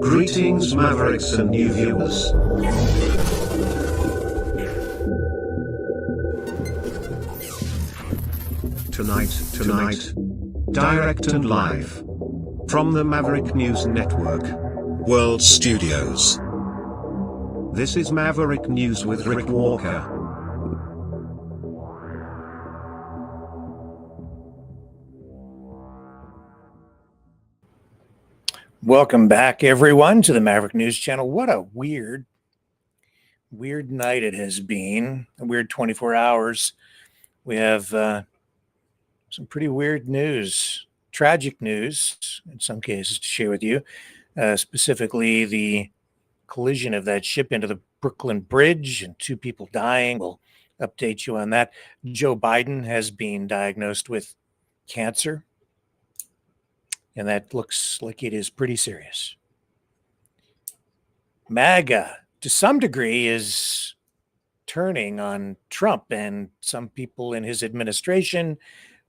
Greetings, Mavericks and new viewers. Tonight, direct and live from the Maverick News Network World Studios. This is Maverick News with Rick Walker. Welcome back, everyone, to the Maverick News Channel. What a weird night it has been. A weird 24 hours. We have some pretty weird news, tragic news in some cases to share with you. Specifically, the collision of that ship into the Brooklyn Bridge and 2 people dying. We'll update you on that. Joe Biden has been diagnosed with cancer, and that looks like it is pretty serious. MAGA, to some degree, is turning on Trump, and some people in his administration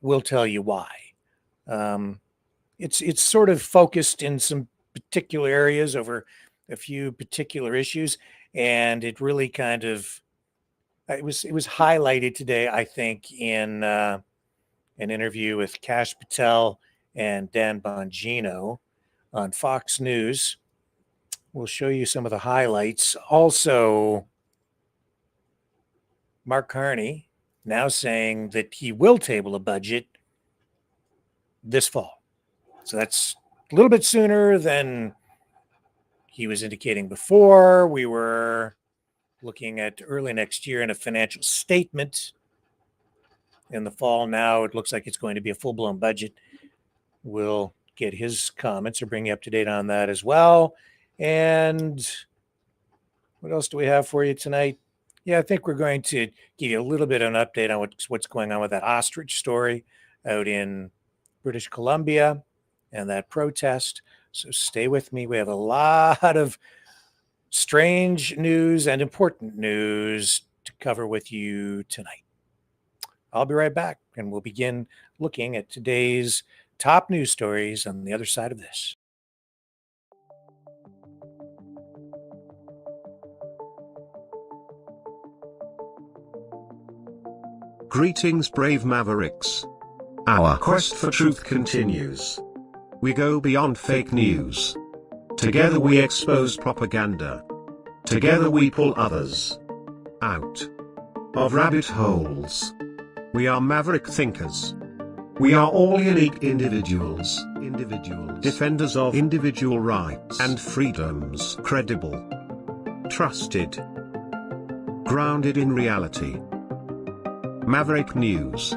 will tell you why. It's sort of focused in some particular areas over a few particular issues, and it really kind of it was highlighted today, I think, in an interview with Kash, Patel and Dan Bongino on Fox News. We'll show you some of the highlights. Also, Mark Carney now saying that he will table a budget this fall. So that's a little bit sooner than he was indicating before. We were looking at early next year in a financial statement in the fall. Now it looks like it's going to be a full-blown budget. We'll get his comments or bring you up to date on that as well. And what else do we have for you tonight? Yeah, I think we're going to give you a little bit of an update on what's going on with that ostrich story out in British Columbia and that protest. So stay with me. We have a lot of strange news and important news to cover with you tonight. I'll be right back, and we'll begin looking at today's top news stories on the other side of this. Greetings, brave Mavericks. Our quest for truth continues. We go beyond fake news. Together we expose propaganda. Together we pull others out of rabbit holes. We are Maverick thinkers. We are all unique individuals, defenders of individual rights and freedoms, credible, trusted, grounded in reality. Maverick News,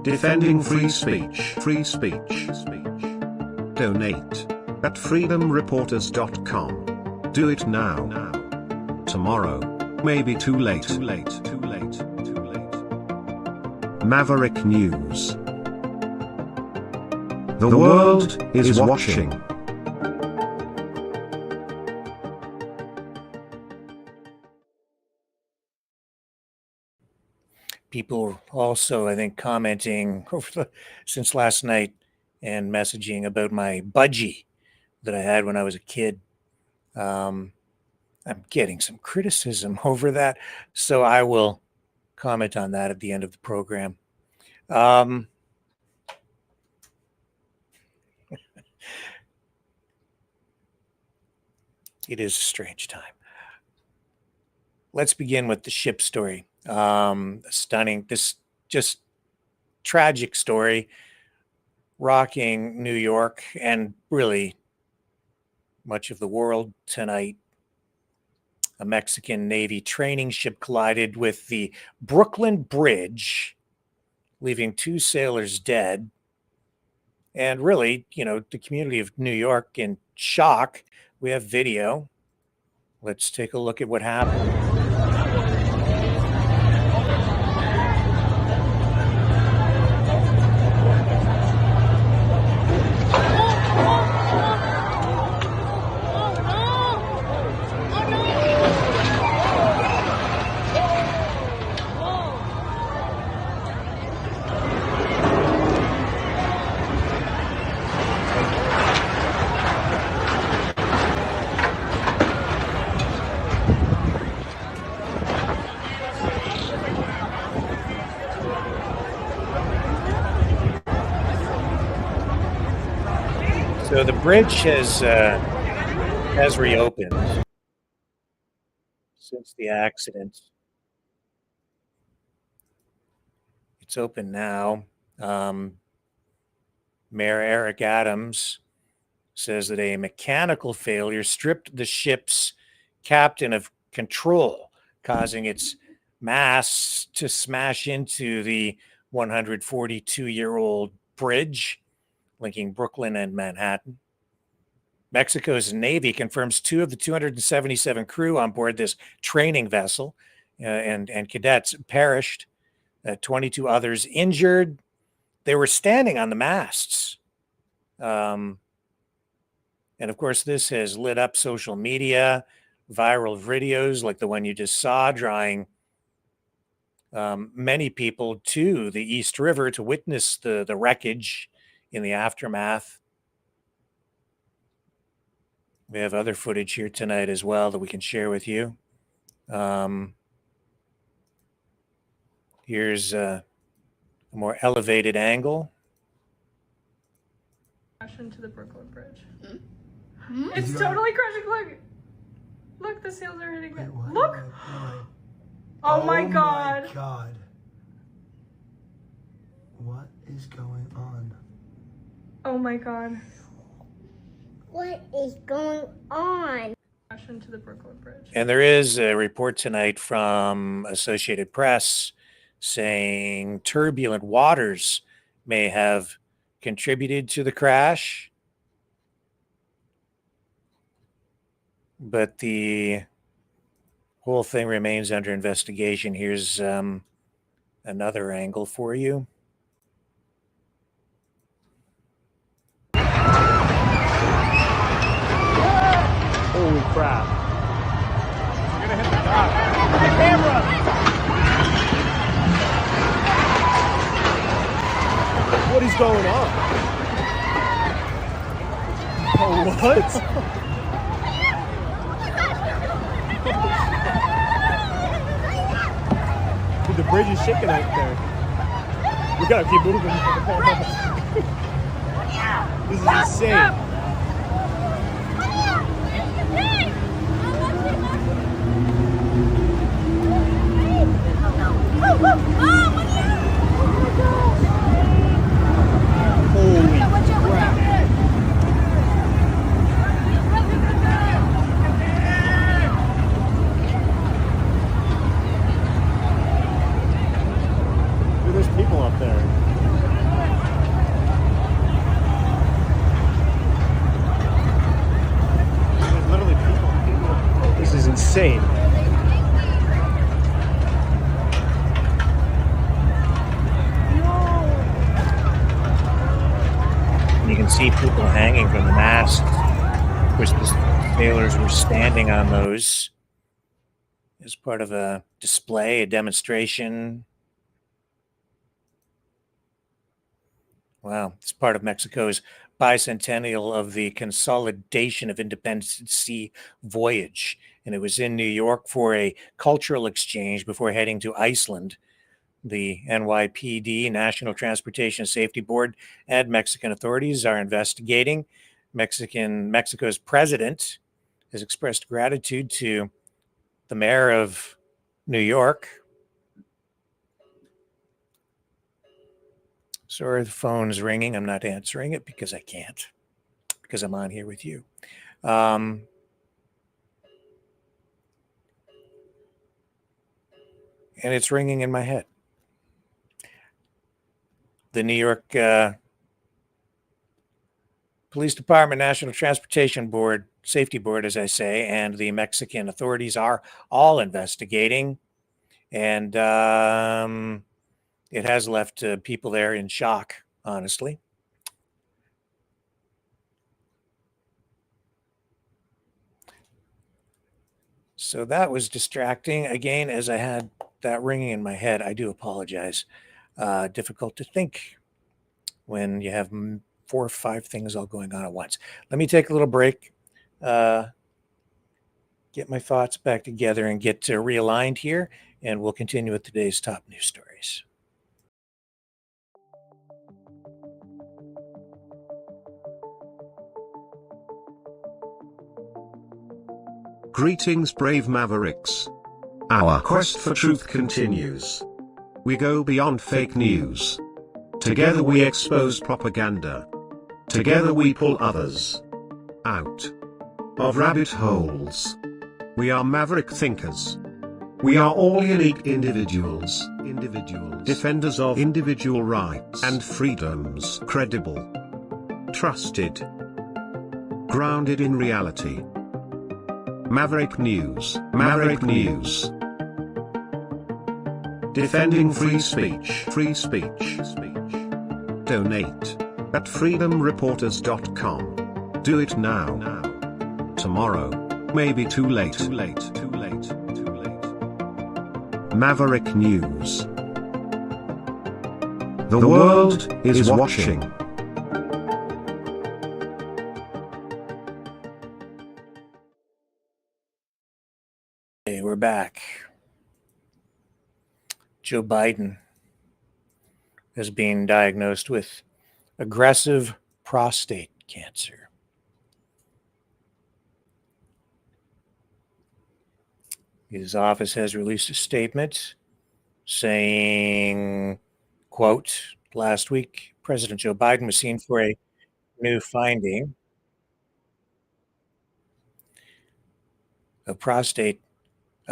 defending free speech. Donate at freedomreporters.com. Do it now. Tomorrow may be too late. Maverick News. The world is watching. People also, I think, commenting since last night and messaging about my budgie that I had when I was a kid. I'm getting some criticism over that, so I will comment on that at the end of the program. It is a strange time. Let's begin with the ship story. Stunning, this just tragic story rocking New York and really much of the world tonight. A Mexican Navy training ship collided with the Brooklyn Bridge, leaving 2 sailors dead. And really, the community of New York in shock. We have video. Let's take a look at what happened. So the bridge has reopened since the accident. It's open now. Mayor Eric Adams says that a mechanical failure stripped the ship's captain of control, causing its masts to smash into the 142-year-old bridge linking Brooklyn and Manhattan. Mexico's Navy confirms 2 of the 277 crew on board this training vessel and cadets perished, 22 others injured. They were standing on the masts. And of course, this has lit up social media, viral videos like the one you just saw, drawing many people to the East River to witness the wreckage in the aftermath. We have other footage here tonight as well that we can share with you. Here's a more elevated angle. Crash into the Brooklyn Bridge. Hmm? It's totally crashing. Look. Look, the sails are hitting it. Look. Oh my god. Oh my god. What is going on? Oh my god. What is going on? Crash into the Brooklyn Bridge. And there is a report tonight from Associated Press saying turbulent waters may have contributed to the crash. But the whole thing remains under investigation. Here's another angle for you. Holy crap. You're gonna hit the top. The camera! What is going on? Oh, what? Dude, the bridge is shaking out there. We gotta keep moving. This is insane. Holy crap. Dude, there's people up there. There's literally people. This is insane. You can see people hanging from the masts. Of course, the sailors were standing on those as part of a display, a demonstration. Wow, it's part of Mexico's bicentennial of the Consolidation of Independence Sea voyage. And it was in New York for a cultural exchange before heading to Iceland. The NYPD, National Transportation Safety Board, and Mexican authorities are investigating. Mexico's president has expressed gratitude to the mayor of New York. Sorry, the phone's ringing. I'm not answering it because I can't, because I'm on here with you. And it's ringing in my head. The New York Police Department, National Transportation Board, Safety Board, as I say, and the Mexican authorities are all investigating. And it has left people there in shock, honestly. So that was distracting. Again, as I had that ringing in my head, I do apologize. Difficult to think when you have 4 or 5 things all going on at once. Let me take a little break, get my thoughts back together and get realigned here, and we'll continue with today's top news stories. Greetings, brave Mavericks. Our quest for truth continues. We go beyond fake news. Together we expose propaganda. Together we pull others out of rabbit holes. We are maverick thinkers. We are all unique individuals, defenders of individual rights and freedoms, credible, trusted, grounded in reality. Maverick News, Maverick News. Defending free speech, free speech. Donate at freedomreporters.com. Do it now. Tomorrow may be too late. Maverick News. The world is watching. Okay, we're back. Joe Biden has been diagnosed with aggressive prostate cancer. His office has released a statement saying, quote, last week, President Joe Biden was seen for a new finding of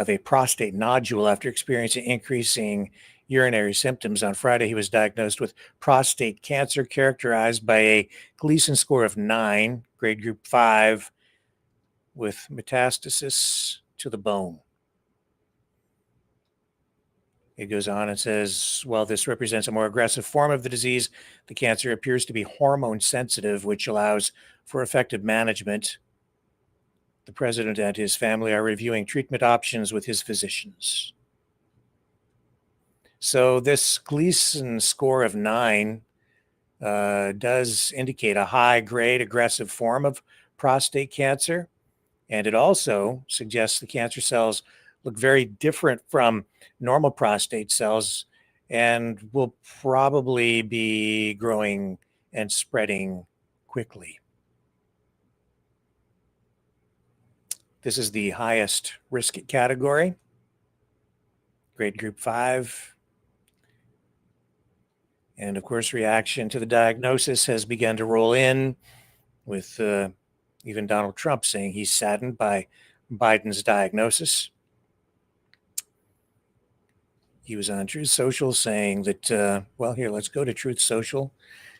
a prostate nodule after experiencing increasing urinary symptoms. On Friday, he was diagnosed with prostate cancer characterized by a Gleason score of 9, grade group 5, with metastasis to the bone. It goes on and says, while this represents a more aggressive form of the disease, the cancer appears to be hormone sensitive, which allows for effective management. The president and his family are reviewing treatment options with his physicians. So this Gleason score of 9 does indicate a high-grade aggressive form of prostate cancer. And it also suggests the cancer cells look very different from normal prostate cells and will probably be growing and spreading quickly. This is the highest risk category, grade group 5. And of course, reaction to the diagnosis has begun to roll in, with even Donald Trump saying he's saddened by Biden's diagnosis. He was on Truth Social saying that, well, here, let's go to Truth Social,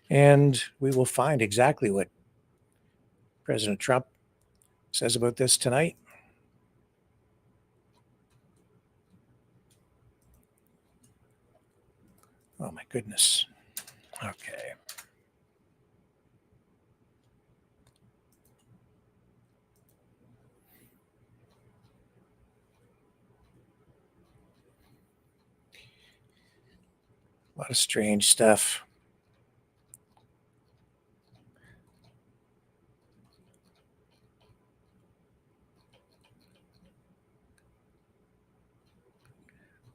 and we will find exactly what President Trump says about this tonight. Oh, my goodness. Okay. A lot of strange stuff.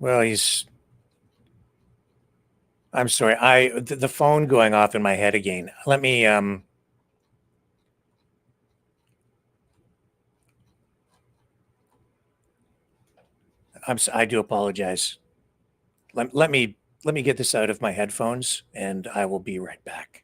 Well, I'm sorry. The phone going off in my head again. Let me I do apologize. Let me get this out of my headphones, and I will be right back.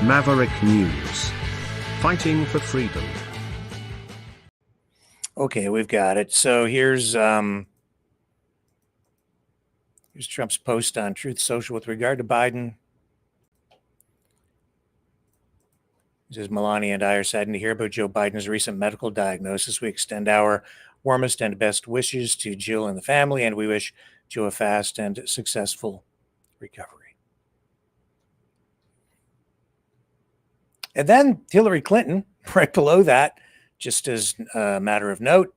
Maverick News. Fighting for freedom. Okay, we've got it. So here's Trump's post on Truth Social with regard to Biden. He says, Melania and I are saddened to hear about Joe Biden's recent medical diagnosis. We extend our warmest and best wishes to Jill and the family, and we wish Joe a fast and successful recovery. And then Hillary Clinton, right below that, just as a matter of note,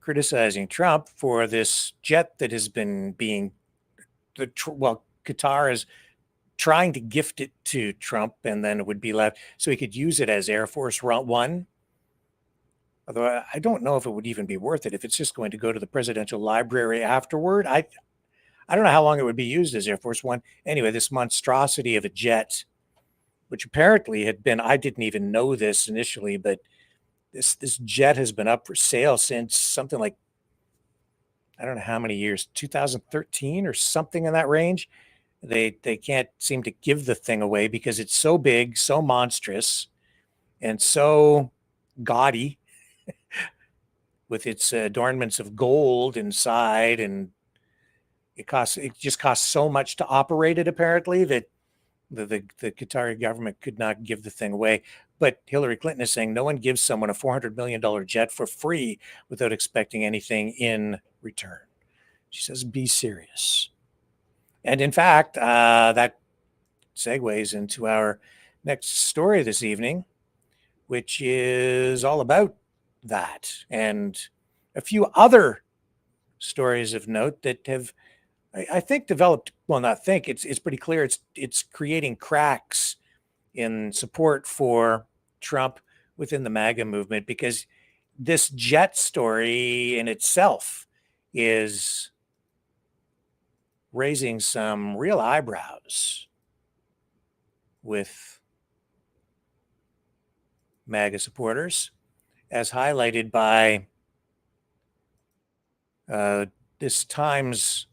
criticizing Trump for this jet that has been being, Qatar is trying to gift it to Trump, and then it would be left so he could use it as Air Force One. Although I don't know if it would even be worth it if it's just going to go to the presidential library afterward. I don't know how long it would be used as Air Force One. Anyway, this monstrosity of a jet, which apparently had been, I didn't even know this initially, but this jet has been up for sale since something like, I don't know how many years, 2013 or something in that range. They can't seem to give the thing away because it's so big, so monstrous, and so gaudy with its adornments of gold inside, and it just costs so much to operate it, apparently, that the Qatari government could not give the thing away. But Hillary Clinton is saying no one gives someone a $400 million jet for free without expecting anything in return. She says, be serious. And in fact, that segues into our next story this evening, which is all about that and a few other stories of note that have, I think, developed. Well, not think, it's pretty clear it's creating cracks in support for Trump within the MAGA movement, because this jet story in itself is raising some real eyebrows with MAGA supporters, as highlighted by this Times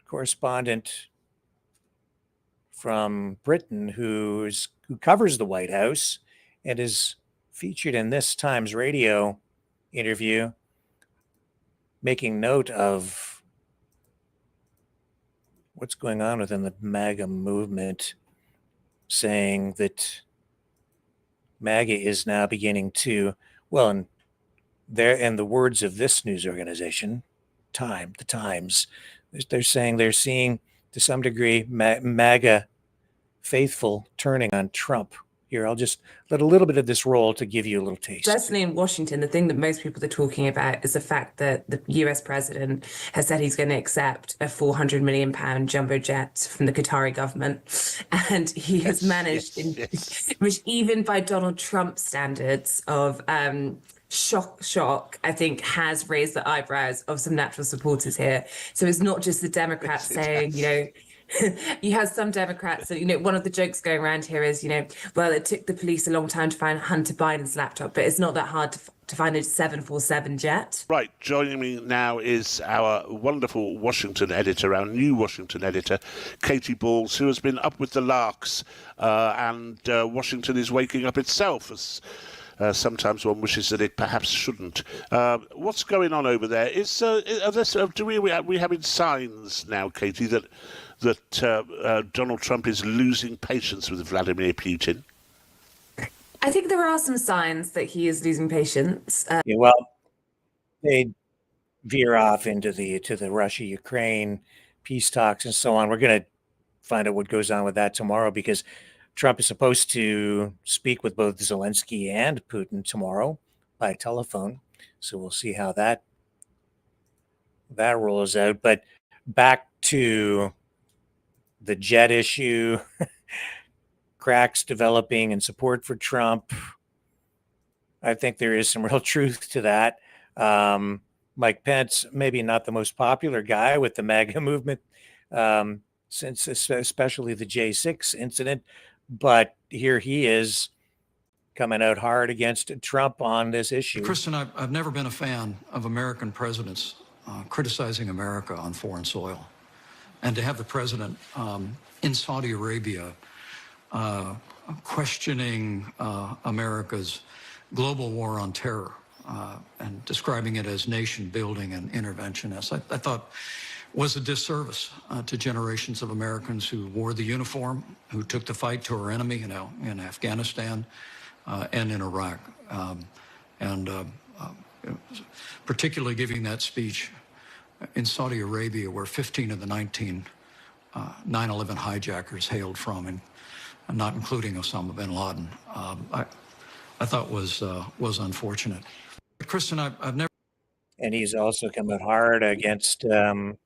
correspondent from Britain who covers the White House and is featured in this Times radio interview, making note of what's going on within the MAGA movement, saying that MAGA is now beginning to, well, in the words of this news organization, the Times, they're saying they're seeing, to some degree, MAGA faithful turning on Trump. Here, I'll just let a little bit of this roll to give you a little taste. Certainly in Washington, the thing that most people are talking about is the fact that the US president has said he's going to accept a £400 million jumbo jet from the Qatari government. And he has managed, which even by Donald Trump standards of shock, I think, has raised the eyebrows of some natural supporters here. So it's not just the Democrats saying, you have some Democrats that, one of the jokes going around here is, well, it took the police a long time to find Hunter Biden's laptop, but it's not that hard to find a 747 jet. Right, joining me now is our wonderful Washington editor, our new Washington editor, Katie Balls, who has been up with the larks, and Washington is waking up itself, as sometimes one wishes that it perhaps shouldn't. What's going on over there? Do we having signs now, Katie, that Donald Trump is losing patience with Vladimir Putin? I think there are some signs that he is losing patience. Well, they veer off into the Russia-Ukraine peace talks and so on. We're going to find out what goes on with that tomorrow, because Trump is supposed to speak with both Zelensky and Putin tomorrow by telephone. So we'll see how that rolls out. But back to the jet issue, cracks developing in support for Trump. I think there is some real truth to that. Mike Pence, maybe not the most popular guy with the MAGA movement, since especially the J6 incident, but here he is coming out hard against Trump on this issue. Kristen, I've never been a fan of American presidents criticizing America on foreign soil. And to have the president in Saudi Arabia questioning America's global war on terror and describing it as nation building and interventionist, I thought was a disservice to generations of Americans who wore the uniform, who took the fight to our enemy, in Afghanistan and in Iraq. Particularly giving that speech in Saudi Arabia, where 15 of the 19 9/11 hijackers hailed from, and not including Osama bin Laden, I thought was unfortunate. Kristen, I've never. And he's also come out hard against come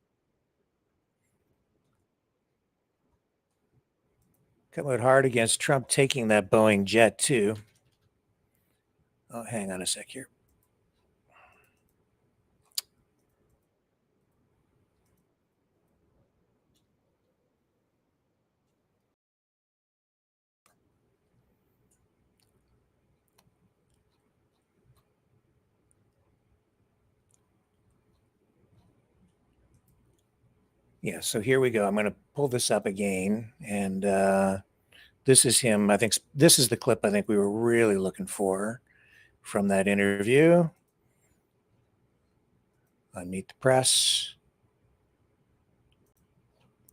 out hard against Trump taking that Boeing jet too. Oh, hang on a sec here. Yeah, so here we go. I'm going to pull this up again, and this is him. I think this is the clip I think we were really looking for from that interview. On Meet the Press.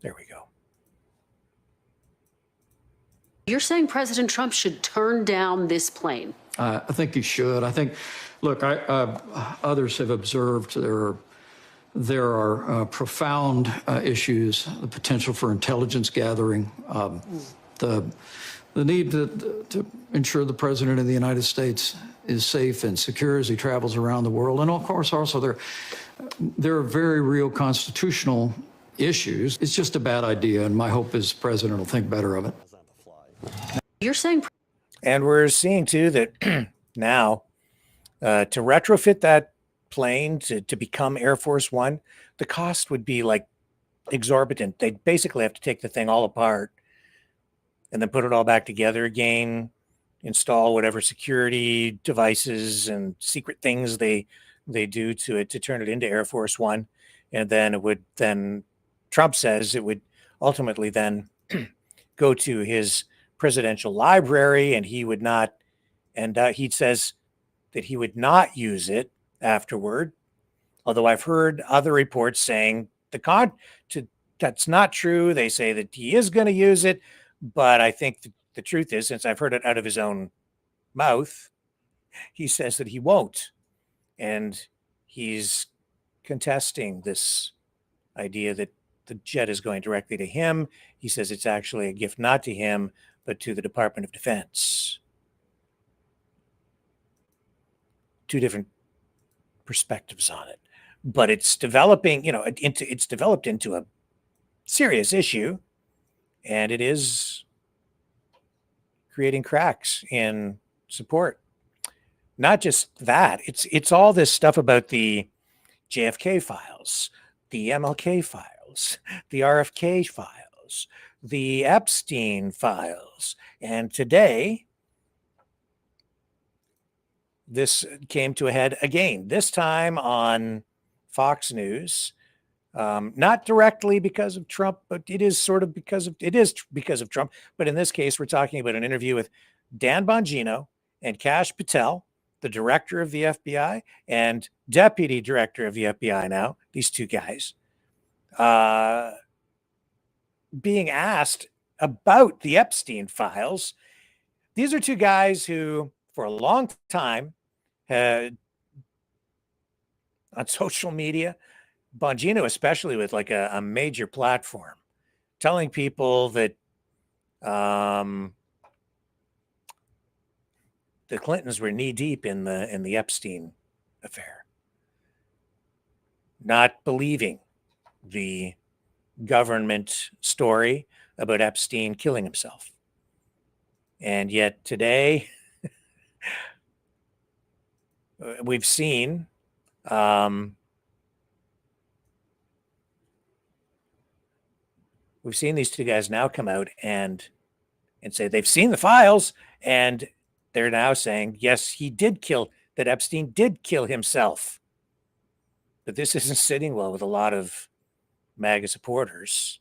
There we go. You're saying President Trump should turn down this plane? I think he should. I think, look, others have observed there are profound issues, the potential for intelligence gathering, the need to ensure the president of the United States is safe and secure as he travels around the world. And of course, also there are very real constitutional issues. It's just a bad idea, and my hope is the president will think better of it. You're saying... And we're seeing, too, that now to retrofit that plane to become Air Force One, the cost would be like exorbitant. They'd basically have to take the thing all apart and then put it all back together again, install whatever security devices and secret things they do to it to turn it into Air Force One. And then Trump says it would ultimately then go to his presidential library, and he would not, and he says that he would not use it afterward. Although I've heard other reports saying that's not true. They say that he is going to use it, but I think the truth is, since I've heard it out of his own mouth, he says that he won't, and he's contesting this idea that the jet is going directly to him. He says it's actually a gift not to him, but to the Department of Defense. Two different perspectives on it, but it's developing, it's developed into a serious issue, and it is creating cracks in support. Not just that, it's all this stuff about the JFK files, the MLK files, the RFK files, the Epstein files. And today, this came to a head again, this time on Fox News. Not directly because of Trump, but it is because of Trump. But in this case, we're talking about an interview with Dan Bongino and Kash Patel, the director of the FBI and deputy director of the FBI now, these two guys, being asked about the Epstein files. These are two guys who, for a long time, had on social media, Bongino especially with like a major platform, telling people that the Clintons were knee deep in the Epstein affair, not believing the government story about Epstein killing himself. And yet today, we've seen these two guys now come out and say they've seen the files, and they're now saying, yes, that Epstein did kill himself. But this isn't sitting well with a lot of MAGA supporters.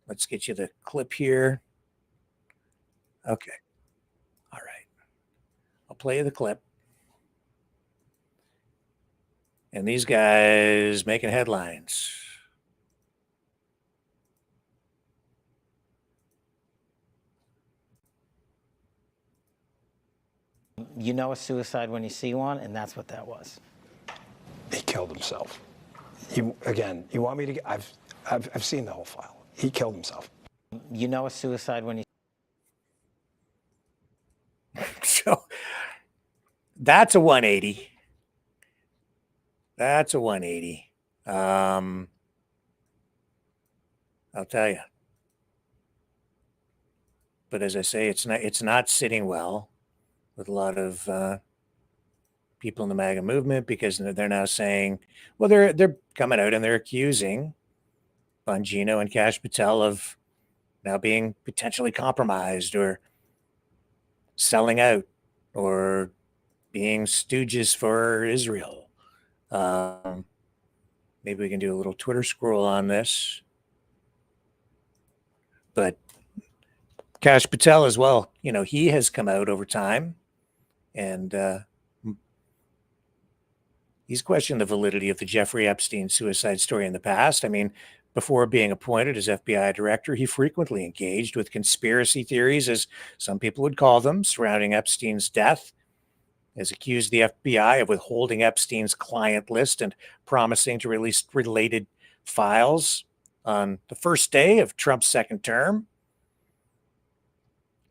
Let's get you the clip here. Okay. All right. I'll play you the clip. And these guys making headlines. You know a suicide when you see one, and that's what that was. He killed himself. You want me to? I've seen the whole file. He killed himself. You know a suicide when you. So that's a 180. That's a 180. I'll tell you. But as I say, it's not sitting well with a lot of people in the MAGA movement, because they're now saying, well, they're coming out and they're accusing Bongino and Kash Patel of now being potentially compromised or selling out or being stooges for Israel. Maybe we can do a little Twitter scroll on this. But Kash Patel as well, he has come out over time and he's questioned the validity of the Jeffrey Epstein suicide story in the past. I mean, before being appointed as FBI director, he frequently engaged with conspiracy theories, as some people would call them, surrounding Epstein's death. Has accused the FBI of withholding Epstein's client list and promising to release related files on the first day of Trump's second term.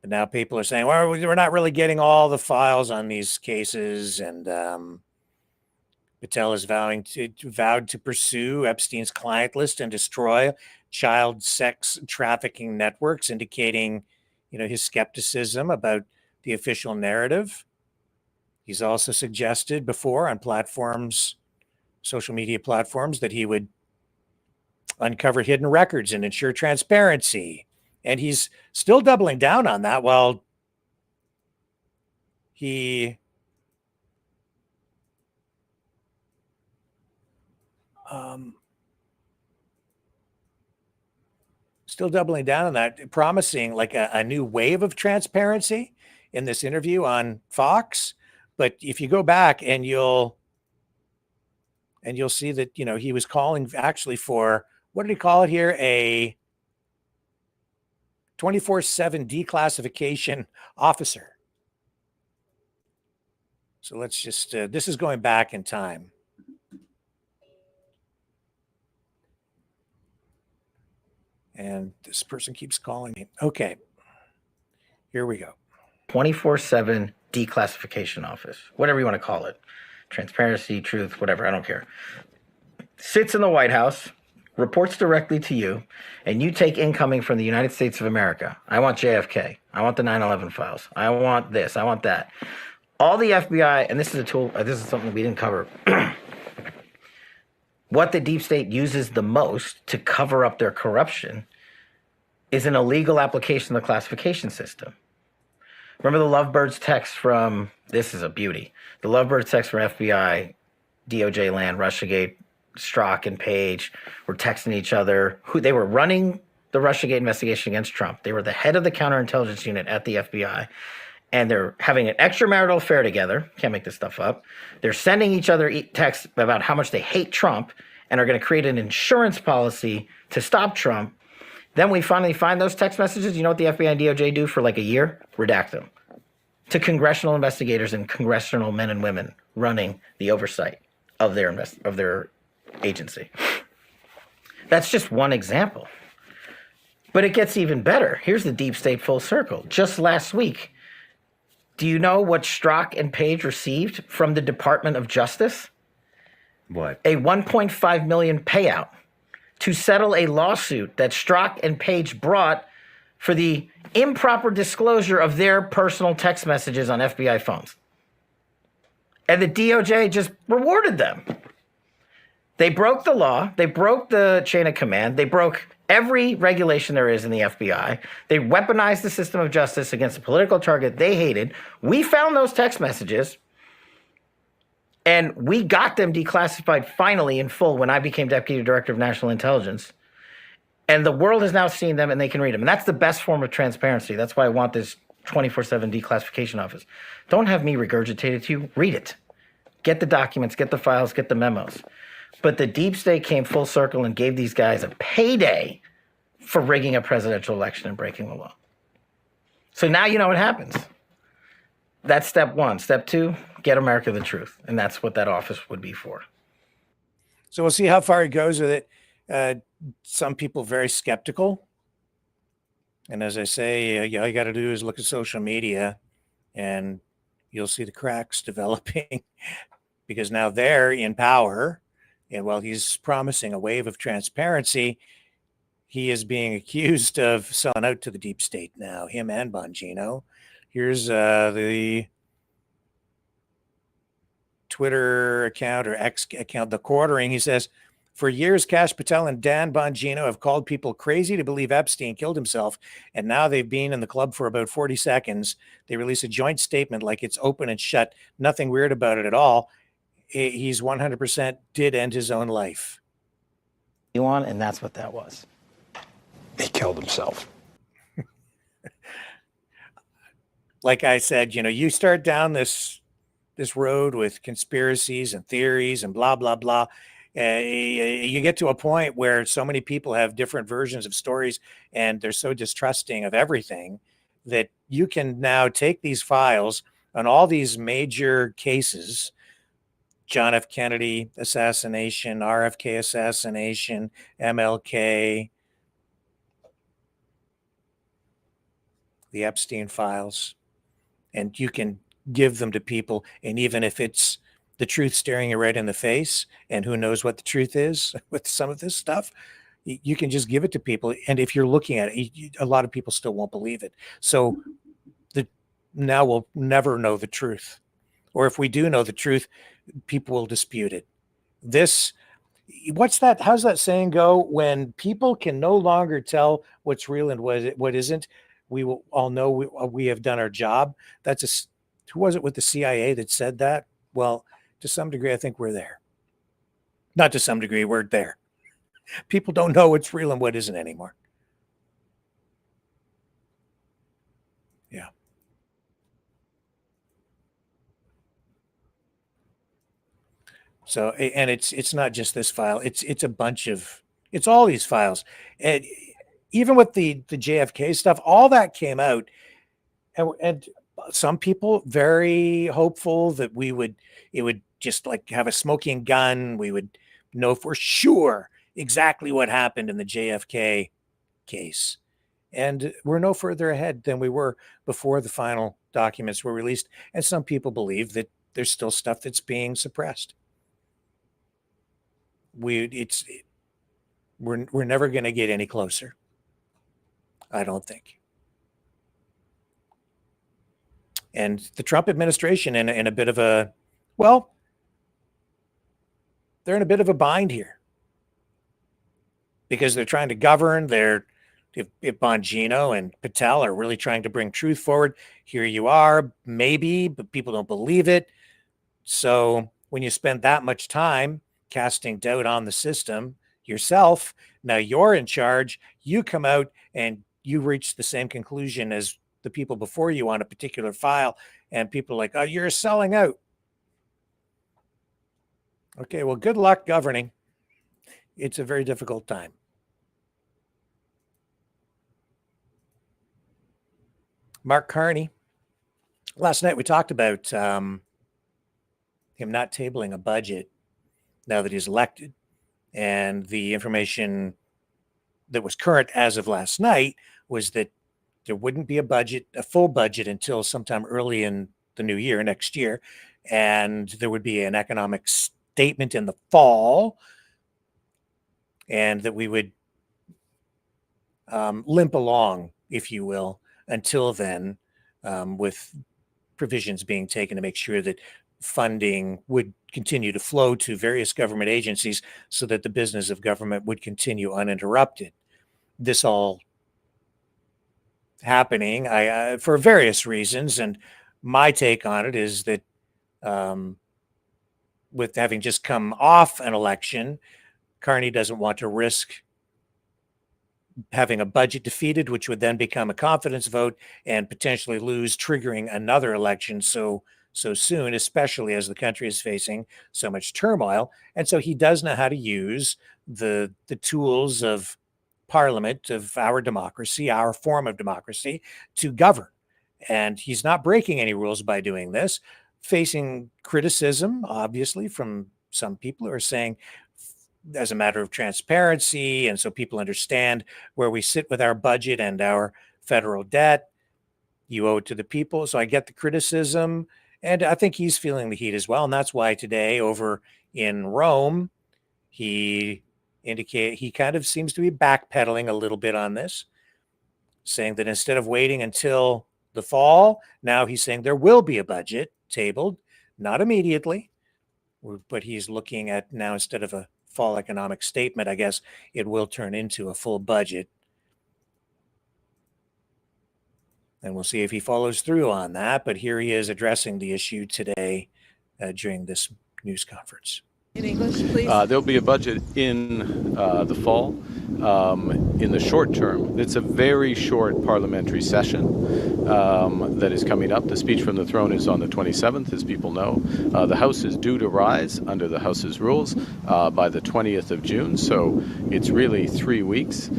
But now people are saying, well, we're not really getting all the files on these cases. And Patel is vowed to pursue Epstein's client list and destroy child sex trafficking networks, indicating, his skepticism about the official narrative. He's also suggested before on platforms, social media platforms, that he would uncover hidden records and ensure transparency. And he's still doubling down on that while he still doubling down on that, promising like a new wave of transparency in this interview on Fox. But if you go back and you'll see that, he was calling actually for, what did he call it here? A 24/7 declassification officer. So let's just, this is going back in time. And this person keeps calling me. Okay, here we go. 24/7 declassification office, whatever you want to call it. Transparency, truth, whatever, I don't care. Sits in the White House, reports directly to you, and you take incoming from the United States of America. I want JFK. I want the 9/11 files. I want this. I want that. All the FBI, and this is a tool, this is something we didn't cover. What the deep state uses the most to cover up their corruption is an illegal application of the classification system. Remember the Lovebirds text from, this is a beauty, the Lovebirds text from FBI, DOJ land, Russiagate, Strzok and Page were texting each other. They were running the Russiagate investigation against Trump. They were the head of the counterintelligence unit at the FBI. And they're having an extramarital affair together. Can't make this stuff up. They're sending each other texts about how much they hate Trump and are going to create an insurance policy to stop Trump. Then we finally find those text messages. You know what the FBI and DOJ do for like a year? Redact them to congressional investigators and congressional men and women running the oversight of their agency. That's just one example. But it gets even better. Here's the deep state full circle. Just last week, do you know what Strzok and Page received from the Department of Justice? What? A $1.5 million payout to settle a lawsuit that Strzok and Page brought for the improper disclosure of their personal text messages on FBI phones. And the DOJ just rewarded them. They broke the law. They broke the chain of command. They broke every regulation there is in the FBI. They weaponized the system of justice against a political target they hated. We found those text messages, and we got them declassified finally in full when I became Deputy Director of National Intelligence. And the world has now seen them, and they can read them. And that's the best form of transparency. That's why I want this 24/7 declassification office. Don't have me regurgitate it to you. Read it. Get the documents, get the files, get the memos. But the deep state came full circle and gave these guys a payday for rigging a presidential election and breaking the law. So now you know what happens. That's step one. Step two, get America the truth. And that's what that office would be for. So we'll see how far he goes with it. Some people very skeptical. And as I say, all you got to do is look at social media and you'll see the cracks developing. because now they're in power. And while he's promising a wave of transparency, he is being accused of selling out to the deep state now, him and Bongino. Here's the Twitter account or X account, The Quartering. He says, for years, Kash, Patel, and Dan Bongino have called people crazy to believe Epstein killed himself, and now they've been in the club for about 40 seconds. They release a joint statement like it's open and shut, nothing weird about it at all. He's 100% did end his own life. And that's what that was. He killed himself. Like I said, you start down this road with conspiracies and theories and blah, blah, blah. You get to a point where so many people have different versions of stories and they're so distrusting of everything that you can now take these files on all these major cases, John F. Kennedy assassination, RFK assassination, MLK, the Epstein files, and you can give them to people. And even if it's the truth staring you right in the face, and who knows what the truth is with some of this stuff, you can just give it to people. And if you're looking at it, a lot of people still won't believe it. So now we'll never know the truth. Or if we do know the truth, people will dispute it. What's that? How's that saying go? When people can no longer tell what's real and what isn't, we will all know we have done our job. Who was it with the CIA that said that? Well, to some degree, I think we're there. Not to some degree, we're there. People don't know what's real and what isn't anymore. Yeah. So, and it's not just this file. It's all these files. And even with the JFK stuff, all that came out, and some people very hopeful that it would just like have a smoking gun. We would know for sure exactly what happened in the JFK case. And we're no further ahead than we were before the final documents were released. And some people believe that there's still stuff that's being suppressed. We're never going to get any closer. I don't think. And the Trump administration in a bit of a, well, they're in a bit of a bind here because they're trying to govern. If Bongino and Patel are really trying to bring truth forward, here you are, maybe, but people don't believe it. So when you spend that much time casting doubt on the system yourself, now you're in charge, you come out and you reach the same conclusion as the people before you on a particular file, and people are like, oh, you're selling out. Okay, well, good luck governing. It's a very difficult time. Mark Carney. Last night we talked about him not tabling a budget now that he's elected. And the information that was current as of last night was that there wouldn't be a full budget until sometime early in the new year, next year. And there would be an economic statement in the fall, and that we would limp along, if you will, until then, with provisions being taken to make sure that funding would continue to flow to various government agencies so that the business of government would continue uninterrupted. This all happening for various reasons, and my take on it is that with having just come off an election, Carney doesn't want to risk having a budget defeated, which would then become a confidence vote and potentially lose, triggering another election so soon, especially as the country is facing so much turmoil. And so he does know how to use the tools of parliament, of our democracy, our form of democracy, to govern. And he's not breaking any rules by doing this, facing criticism, obviously, from some people who are saying, as a matter of transparency, and so people understand where we sit with our budget and our federal debt, you owe it to the people. So I get the criticism, And I think he's feeling the heat as well. And that's why today over in Rome, he kind of seems to be backpedaling a little bit on this, saying that instead of waiting until the fall, now he's saying there will be a budget tabled, not immediately, but he's looking at now, instead of a fall economic statement, I guess it will turn into a full budget. And we'll see if he follows through on that. But here he is addressing the issue today during this news conference. In English, please. There'll be a budget in the fall. In the short term, it's a very short parliamentary session that is coming up. The speech from the throne is on the 27th, as people know. The House is due to rise under the House's rules by the 20th of June, so it's really 3 weeks.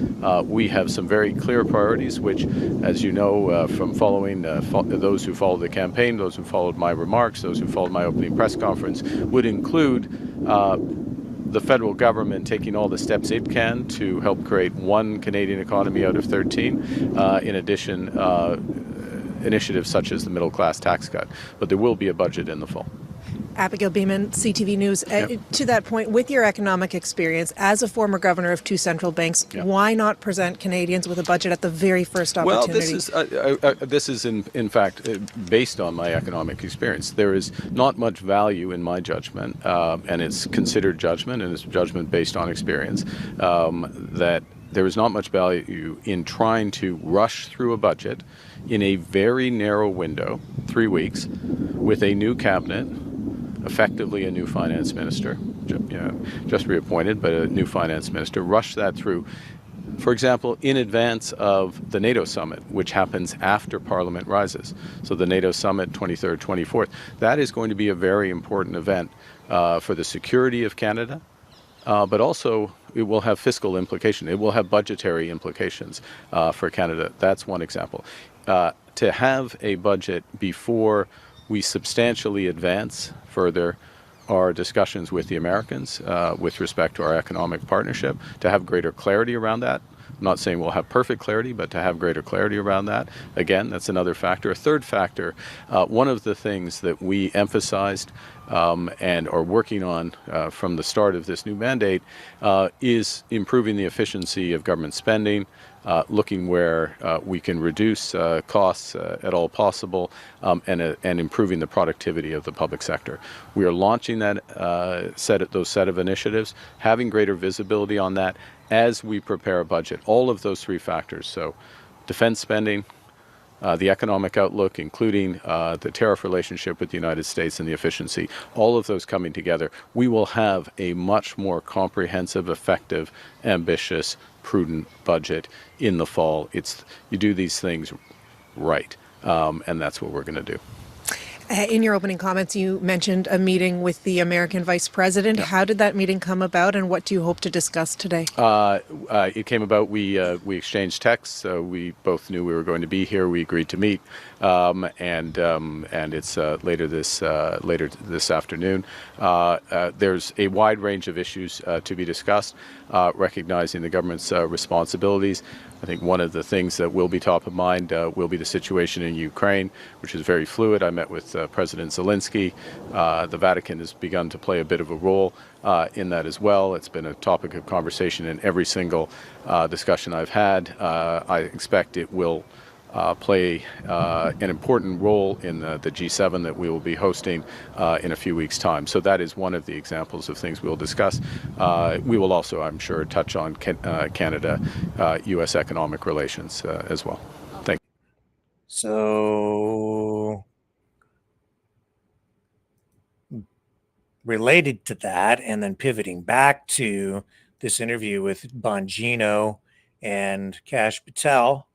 We have some very clear priorities, which, as you know, from following those who followed the campaign, those who followed my remarks, those who followed my opening press conference, would include the federal government taking all the steps it can to help create one Canadian economy out of 13, in addition, initiatives such as the middle class tax cut. But there will be a budget in the fall. Abigail Beeman, CTV News. To that point, with your economic experience as a former governor of two central banks, why not present Canadians with a budget at the very first opportunity? Well, this is in fact based on my economic experience. There is not much value in my judgment, and it's considered judgment, and it's judgment based on experience, that there is not much value in trying to rush through a budget in a very narrow window, 3 weeks, with a new cabinet, effectively a new finance minister, just reappointed, but a new finance minister, rush that through, for example, in advance of the NATO summit, which happens after Parliament rises. So the NATO summit, 23rd, 24th, that is going to be a very important event for the security of Canada, but also it will have fiscal implications. It will have budgetary implications for Canada. That's one example. To have a budget before we substantially advance further our discussions with the Americans with respect to our economic partnership, to have greater clarity around that. I'm not saying we'll have perfect clarity, but to have greater clarity around that. Again, that's another factor. A third factor, one of the things that we emphasized and are working on from the start of this new mandate is improving the efficiency of government spending, looking where we can reduce costs at all possible, and improving the productivity of the public sector. We are launching that those set of initiatives, having greater visibility on that as we prepare a budget. All of those three factors, so defense spending, the economic outlook, including the tariff relationship with the United States and the efficiency, all of those coming together, we will have a much more comprehensive, effective, ambitious, prudent budget in the fall. You do these things right, and that's what we're going to do. In your opening comments, you mentioned a meeting with the American Vice President. How did that meeting come about, and what do you hope to discuss today? It came about, we exchanged texts. We both knew we were going to be here. We agreed to meet, and it's later this afternoon. There's a wide range of issues to be discussed, recognizing the government's responsibilities. I think one of the things that will be top of mind will be the situation in Ukraine, which is very fluid. I met with President Zelensky. The Vatican has begun to play a bit of a role in that as well. It's been a topic of conversation in every single discussion I've had. I expect it will play an important role in the G7 that we will be hosting in a few weeks' time. So that is one of the examples of things we'll discuss. We will also, I'm sure, touch on Canada-U.S. economic relations as well. Thank you. So, related to that, and then pivoting back to this interview with Bongino and Kash Patel,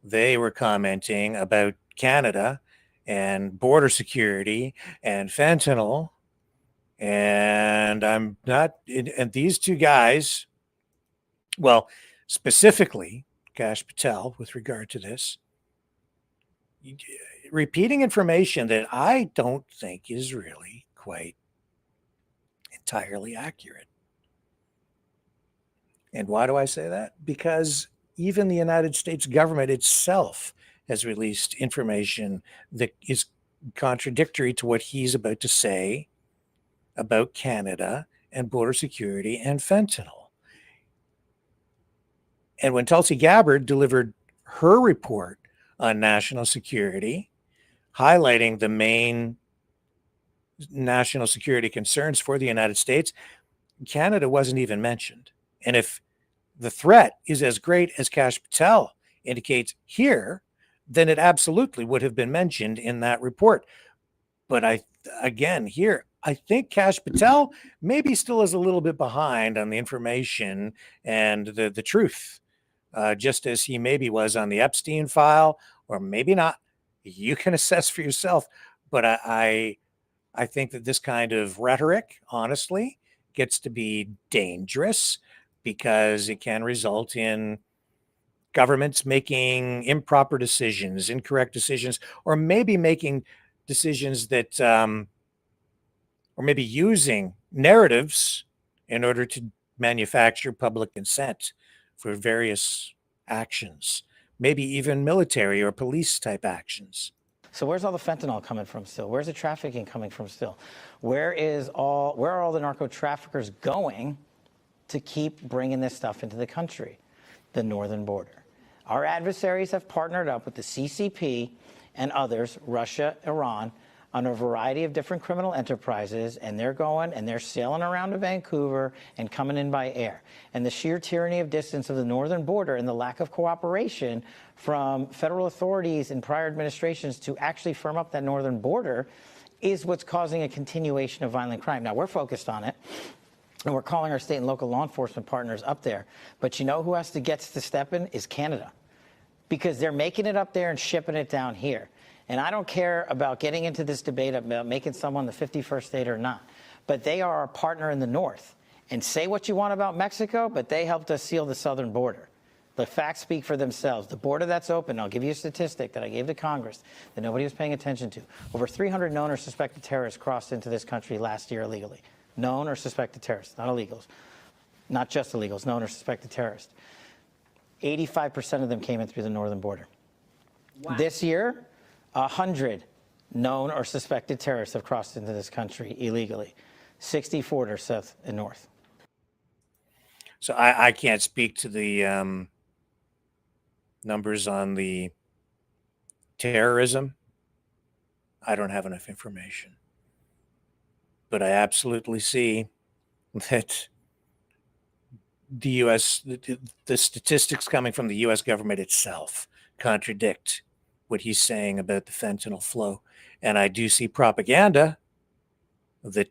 they were commenting about Canada and border security and fentanyl. And I'm not, and these two guys, well, specifically Kash Patel with regard to this, repeating information that I don't think is really quite entirely accurate. And why do I say that? Because even the United States government itself has released information that is contradictory to what he's about to say about Canada and border security and fentanyl. And when Tulsi Gabbard delivered her report on national security, highlighting the main national security concerns for the United States, Canada wasn't even mentioned. And if the threat is as great as Kash Patel indicates here, then it absolutely would have been mentioned in that report. But I think Kash Patel maybe still is a little bit behind on the information and the truth, just as he maybe was on the Epstein file, or maybe not. You can assess for yourself. But I think that this kind of rhetoric, honestly, gets to be dangerous because it can result in governments making improper decisions, incorrect decisions, or maybe making decisions that, or maybe using narratives in order to manufacture public consent for various actions, maybe even military or police type actions. So where's all the fentanyl coming from still? Where's the trafficking coming from still? Where are all the narco traffickers going to keep bringing this stuff into the country? The northern border. Our adversaries have partnered up with the CCP and others, Russia, Iran, on a variety of different criminal enterprises, and they're sailing around to Vancouver and coming in by air. And the sheer tyranny of distance of the northern border and the lack of cooperation from federal authorities in prior administrations to actually firm up that northern border is what's causing a continuation of violent crime. Now, we're focused on it, and we're calling our state and local law enforcement partners up there. But you know who has to get to step in is Canada, because they're making it up there and shipping it down here. And I don't care about getting into this debate about making someone the 51st state or not, but they are our partner in the north. And say what you want about Mexico, but they helped us seal the southern border. The facts speak for themselves. The border that's open, I'll give you a statistic that I gave to Congress that nobody was paying attention to. Over 300 known or suspected terrorists crossed into this country last year illegally. Known or suspected terrorists, not illegals. Not just illegals, known or suspected terrorists. 85% of them came in through the northern border. Wow. This year, 100 known or suspected terrorists have crossed into this country illegally. 64 are south and north. So I can't speak to the numbers on the terrorism. I don't have enough information. But I absolutely see that the U.S., the statistics coming from the U.S. government itself contradict what he's saying about the fentanyl flow. And I do see propaganda that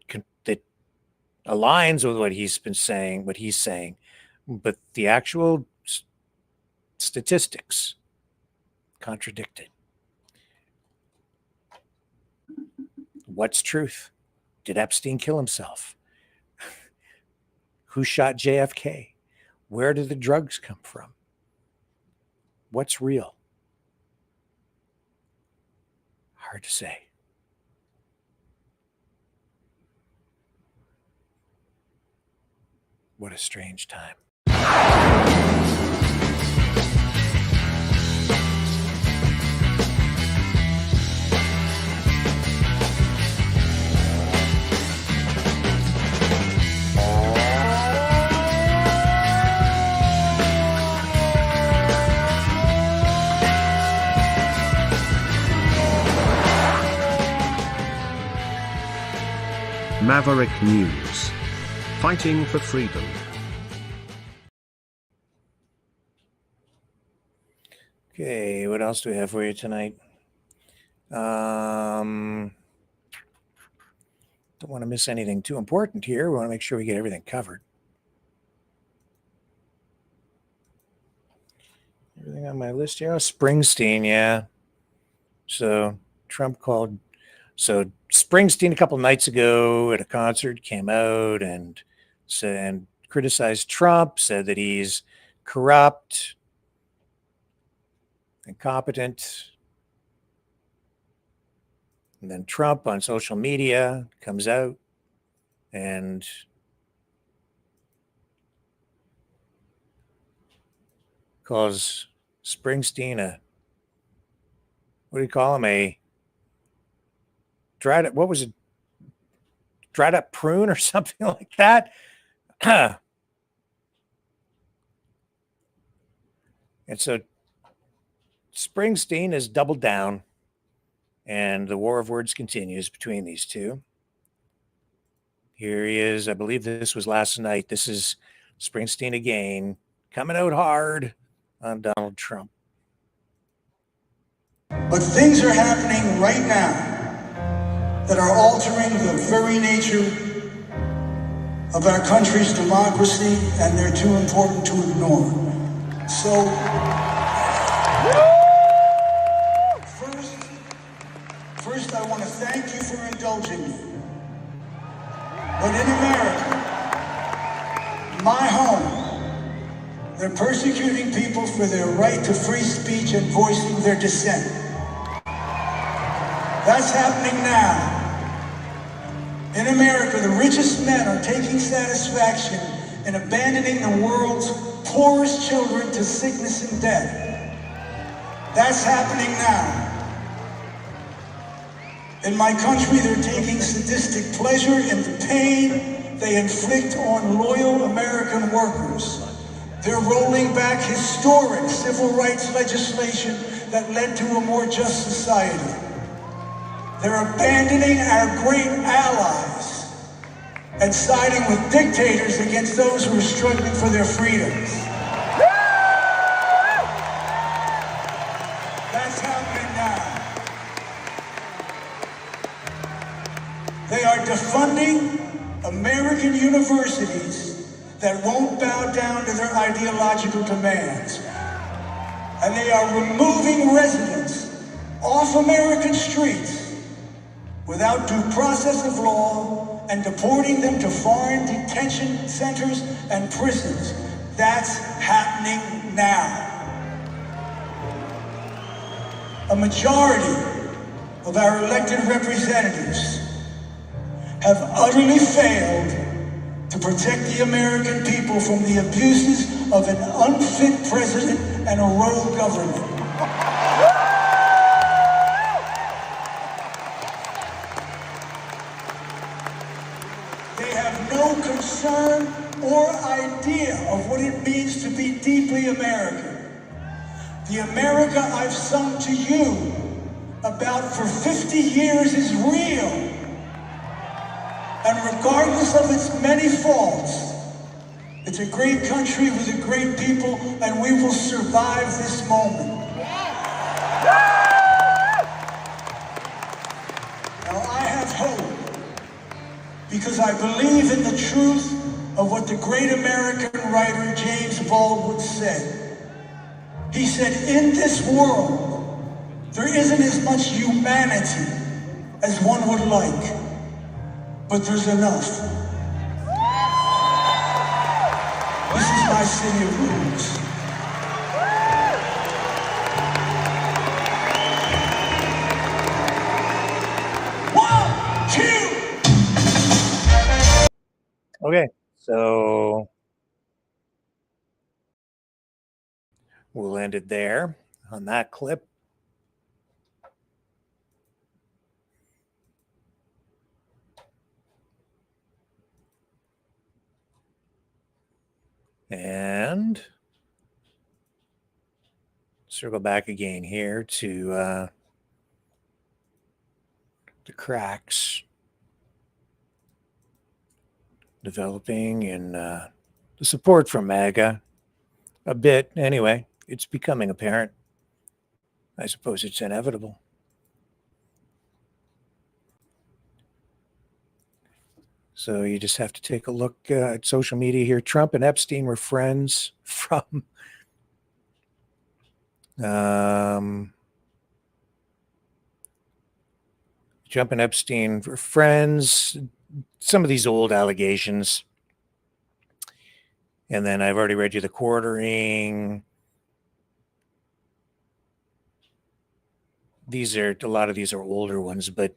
aligns with what he's saying, but the actual statistics contradict it. What's truth? Did Epstein kill himself? Who shot JFK? Where did the drugs come from? What's real? Hard to say. What a strange time. Maverick News. Fighting for freedom. Okay, what else do we have for you tonight? Don't want to miss anything too important here. We want to make sure we get everything covered. Everything on my list here. Oh, Springsteen, yeah. So Trump called. So Springsteen a couple nights ago at a concert came out and criticized Trump, said that he's corrupt, incompetent. And then Trump on social media comes out and calls Springsteen a what do you call him? A dried up, what was it? Dried up prune or something like that. And so Springsteen has doubled down, and the war of words continues between these two. Here he is. I believe this was last night. This is Springsteen again, coming out hard on Donald Trump. But things are happening right now that are altering the very nature of our country's democracy, and they're too important to ignore. So, first I want to thank you for indulging me. But in America, my home, they're persecuting people for their right to free speech and voicing their dissent. That's happening now. In America, the richest men are taking satisfaction in abandoning the world's poorest children to sickness and death. That's happening now. In my country, they're taking sadistic pleasure in the pain they inflict on loyal American workers. They're rolling back historic civil rights legislation that led to a more just society. They're abandoning our great allies and siding with dictators against those who are struggling for their freedoms. That's happening now. They are defunding American universities that won't bow down to their ideological demands. And they are removing residents off American streets without due process of law and deporting them to foreign detention centers and prisons. That's happening now. A majority of our elected representatives have utterly failed to protect the American people from the abuses of an unfit president and a rogue government. They have no concern or idea of what it means to be deeply American. The America I've sung to you about for 50 years is real. And regardless of its many faults, it's a great country with a great people, and we will survive this moment. Now, I have hope because I believe in the truth of what the great American writer James Baldwin said. He said, in this world, there isn't as much humanity as one would like. But there's enough. This is my city of rules. One, two. Okay, so we'll end it there on that clip. And circle back again here to the cracks developing in the support for MAGA a bit. Anyway, it's becoming apparent. I suppose it's inevitable. So you just have to take a look at social media here. Trump and Epstein were friends from Trump and Epstein were friends. Some of these old allegations. And then I've already read you the quartering. A lot of these are older ones, but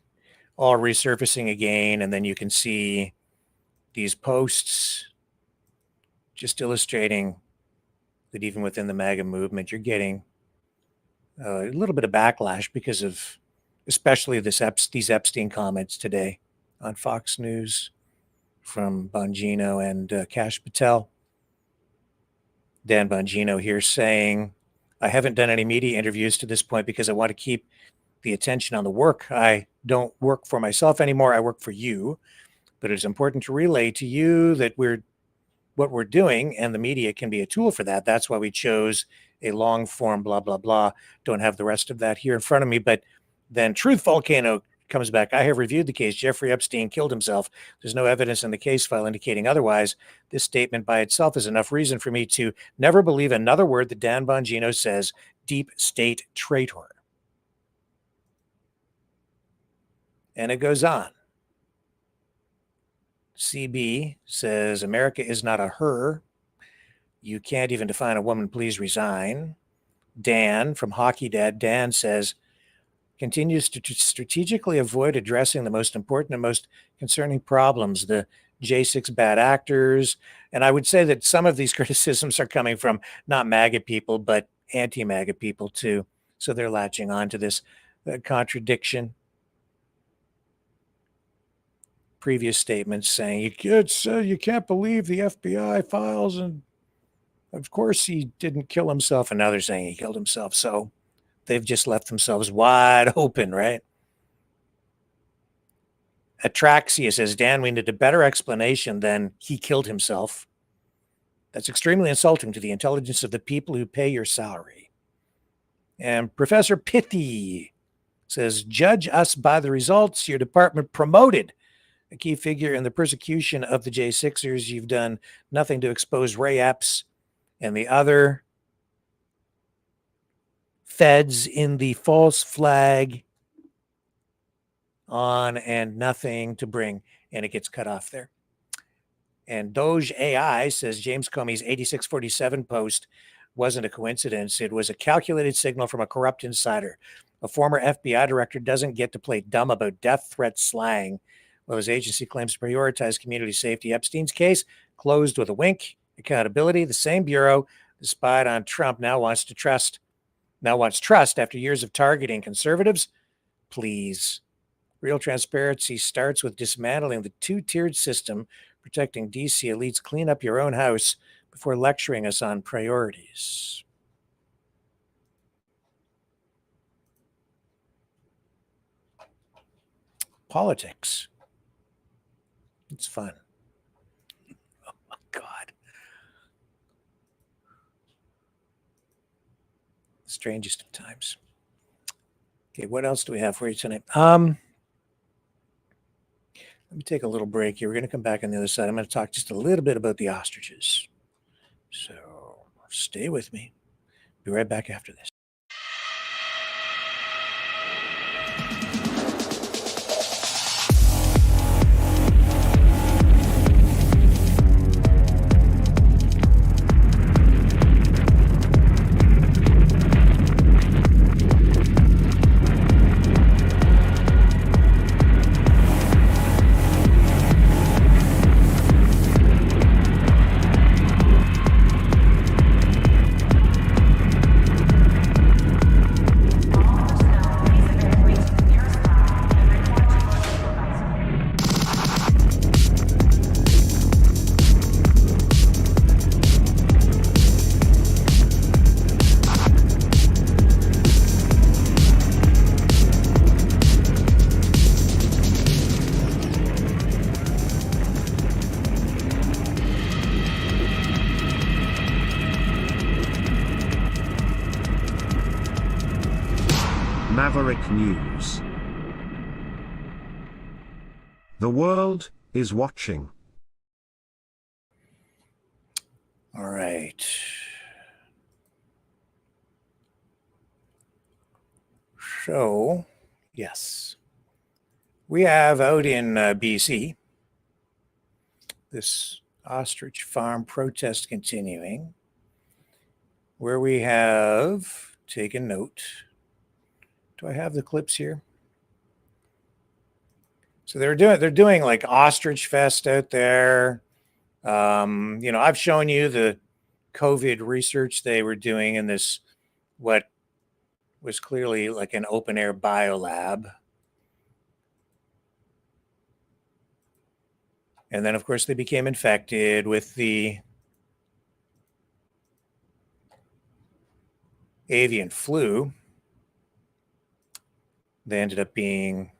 all resurfacing again. And then you can see these posts just illustrating that even within the MAGA movement, you're getting a little bit of backlash because of especially these Epstein comments today on Fox News from Bongino and Kash Patel. Dan Bongino here saying, I haven't done any media interviews to this point because I want to keep the attention on the work. I don't work for myself anymore. I work for you. But it's important to relay to you that what we're doing, and the media can be a tool for that. That's why we chose a long form, blah, blah, blah. Don't have the rest of that here in front of me. But then Truth Volcano comes back. I have reviewed the case. Jeffrey Epstein killed himself. There's no evidence in the case file indicating otherwise. This statement by itself is enough reason for me to never believe another word that Dan Bongino says, deep state traitor. And it goes on. CB says, America is not a her. You can't even define a woman. Please resign. Dan from Hockey Dad, Dan says, continues to strategically avoid addressing the most important and most concerning problems, the J6 bad actors. And I would say that some of these criticisms are coming from not MAGA people, but anti-MAGA people too. So they're latching on to this contradiction. Previous statements saying you can't believe the FBI files, and of course he didn't kill himself, and now they're saying he killed himself. So they've just left themselves wide open, right? Atraxia says, Dan, we need a better explanation than he killed himself. That's extremely insulting to the intelligence of the people who pay your salary. And Professor Pithy says, judge us by the results. Your department promoted a key figure in the persecution of the J6ers. You've done nothing to expose Ray Epps and the other feds in the false flag on, and nothing to bring. And it gets cut off there. And Doge AI says James Comey's 8647 post wasn't a coincidence. It was a calculated signal from a corrupt insider. A former FBI director doesn't get to play dumb about death threat slang. Well, his agency claims to prioritize community safety. Epstein's case closed with a wink. Accountability. The same bureau that spied on Trump now wants trust after years of targeting conservatives. Please. Real transparency starts with dismantling the two-tiered system, protecting DC elites. Clean up your own house before lecturing us on priorities. Politics. It's fun. Oh my God. Strangest of times. Okay, what else do we have for you tonight? Let me take a little break here. We're going to come back on the other side. I'm going to talk just a little bit about the ostriches. So stay with me. Be right back after this. Maverick News. The world is watching. All right. So, yes. We have out in BC this ostrich farm protest continuing, where we have taken note. Do I have the clips here? So they're doing like Ostrich Fest out there. I've shown you the COVID research they were doing in this, what was clearly like an open air biolab. And then, of course, they became infected with the avian flu. They ended up being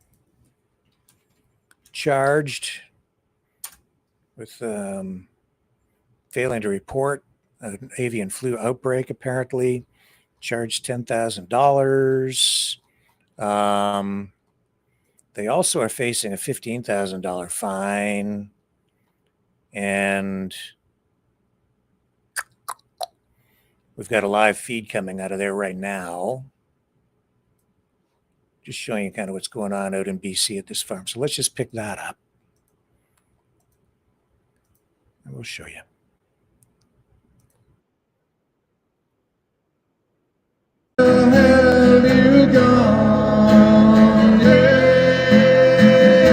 charged with failing to report an avian flu outbreak, apparently, charged $10,000. They also are facing a $15,000 fine. And we've got a live feed coming out of there right now. Just showing you kind of what's going on out in BC at this farm. So let's just pick that up. And we'll show you.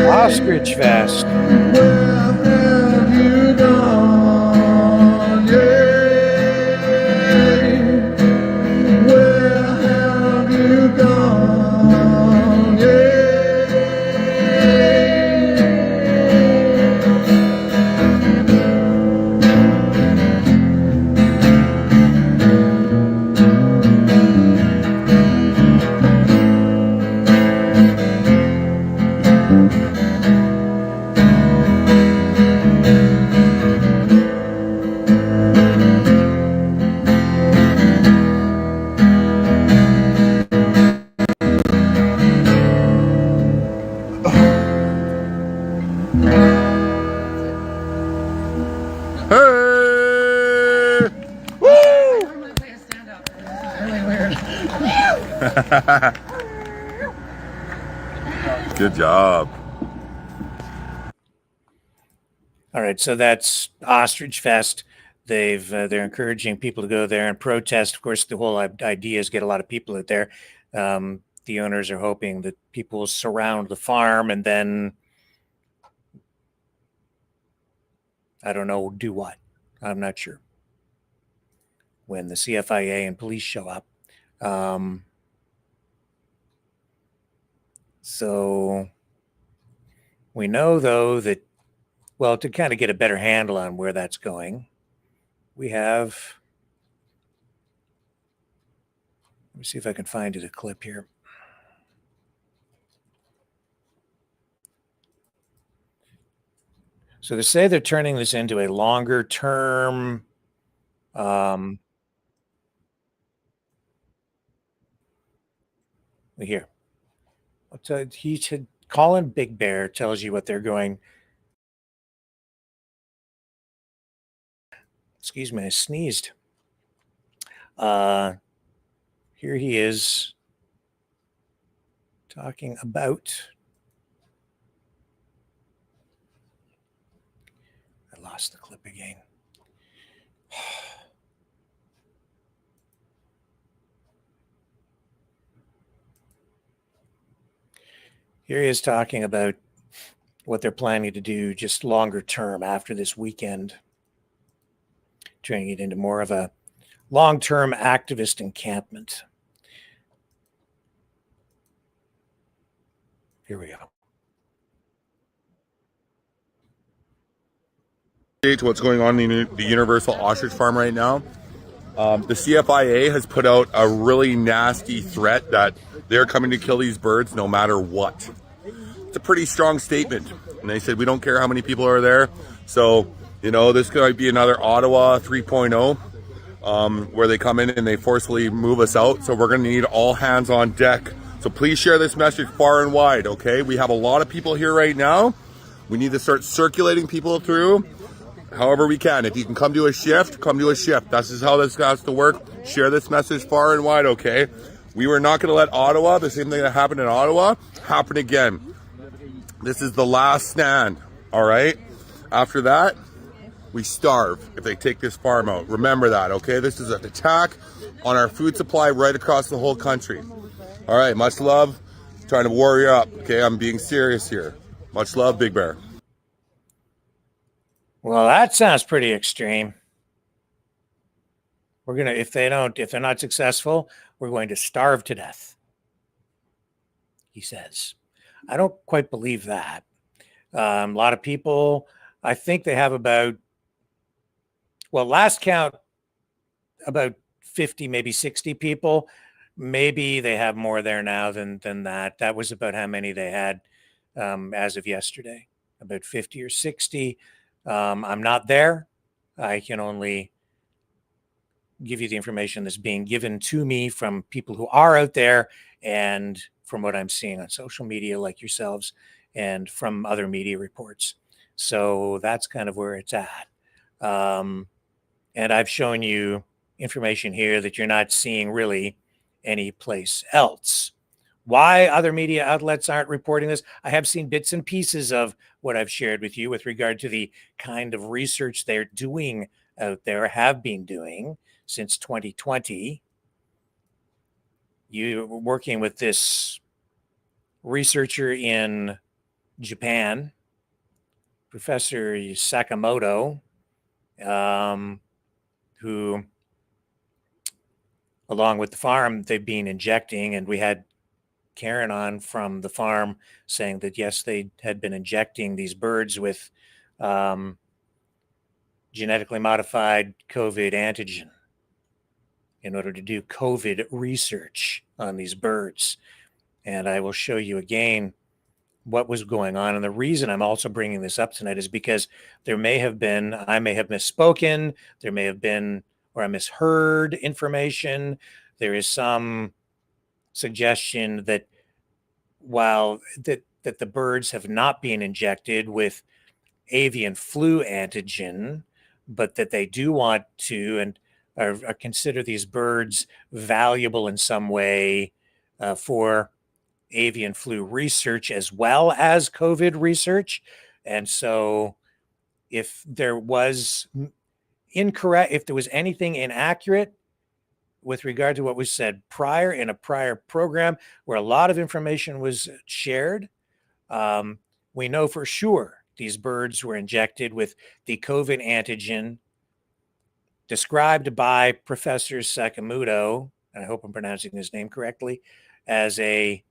Ostrich Fest. Good job. All right, so that's Ostrich Fest. They're encouraging people to go there and protest. Of course, the whole idea is get a lot of people out there. The owners are hoping that people will surround the farm and then, I don't know, do what? I'm not sure. When the CFIA and police show up. So we know, though, that, well, to kind of get a better handle on where that's going, we have, let me see if I can find it a clip here. So they say they're turning this into a longer term here. I'll tell you, he should Colin Big Bear tells you what they're going. Excuse me, I sneezed. Here he is talking about. I lost the clip again. Here he is talking about what they're planning to do just longer term after this weekend, turning it into more of a long-term activist encampment. Here we go. To what's going on in the Universal Ostrich Farm right now. The CFIA has put out a really nasty threat that they're coming to kill these birds no matter what. It's a pretty strong statement. And they said, we don't care how many people are there. So, you know, this could be another Ottawa 3.0, where they come in and they forcefully move us out. So we're going to need all hands on deck. So please share this message far and wide, okay? We have a lot of people here right now. We need to start circulating people through however we can. If you can come to a shift, come to a shift. This is how this has to work. Share this message far and wide, okay? We were not going to let Ottawa, the same thing that happened in Ottawa, happen again. This is the last stand, all right? After that, we starve if they take this farm out. Remember that, okay? This is an attack on our food supply right across the whole country. All right, much love. Trying to warrior up, okay? I'm being serious here. Much love, Big Bear. Well, that sounds pretty extreme. We're gonna, if they're not successful, we're going to starve to death, he says. I don't quite believe that. A lot of people, I think they have last count, about 50, maybe 60 people. Maybe they have more there now than that. That was about how many they had as of yesterday, about 50 or 60. I'm not there. I can only give you the information that's being given to me from people who are out there and from what I'm seeing on social media like yourselves and from other media reports. So that's kind of where it's at. And I've shown you information here that you're not seeing really any place else. Why other media outlets aren't reporting this? I have seen bits and pieces of what I've shared with you with regard to the kind of research they're doing out there, have been doing since 2020. You're working with this researcher in Japan, Professor Sakamoto, who, along with the farm, they've been injecting, and we had Karen on from the farm saying that, yes, they had been injecting these birds with genetically modified COVID antigen in order to do COVID research on these birds. And I will show you again what was going on. And the reason I'm also bringing this up tonight is because I may have misspoken, there may have been, or I misheard information. There is some suggestion that while that the birds have not been injected with avian flu antigen, but that they do want to and are consider these birds valuable in some way for avian flu research as well as COVID research. And so if there was incorrect, if there was anything inaccurate with regard to what was said prior in a prior program where a lot of information was shared, we know for sure these birds were injected with the COVID antigen described by Professor Sakamoto, and I hope I'm pronouncing his name correctly, as a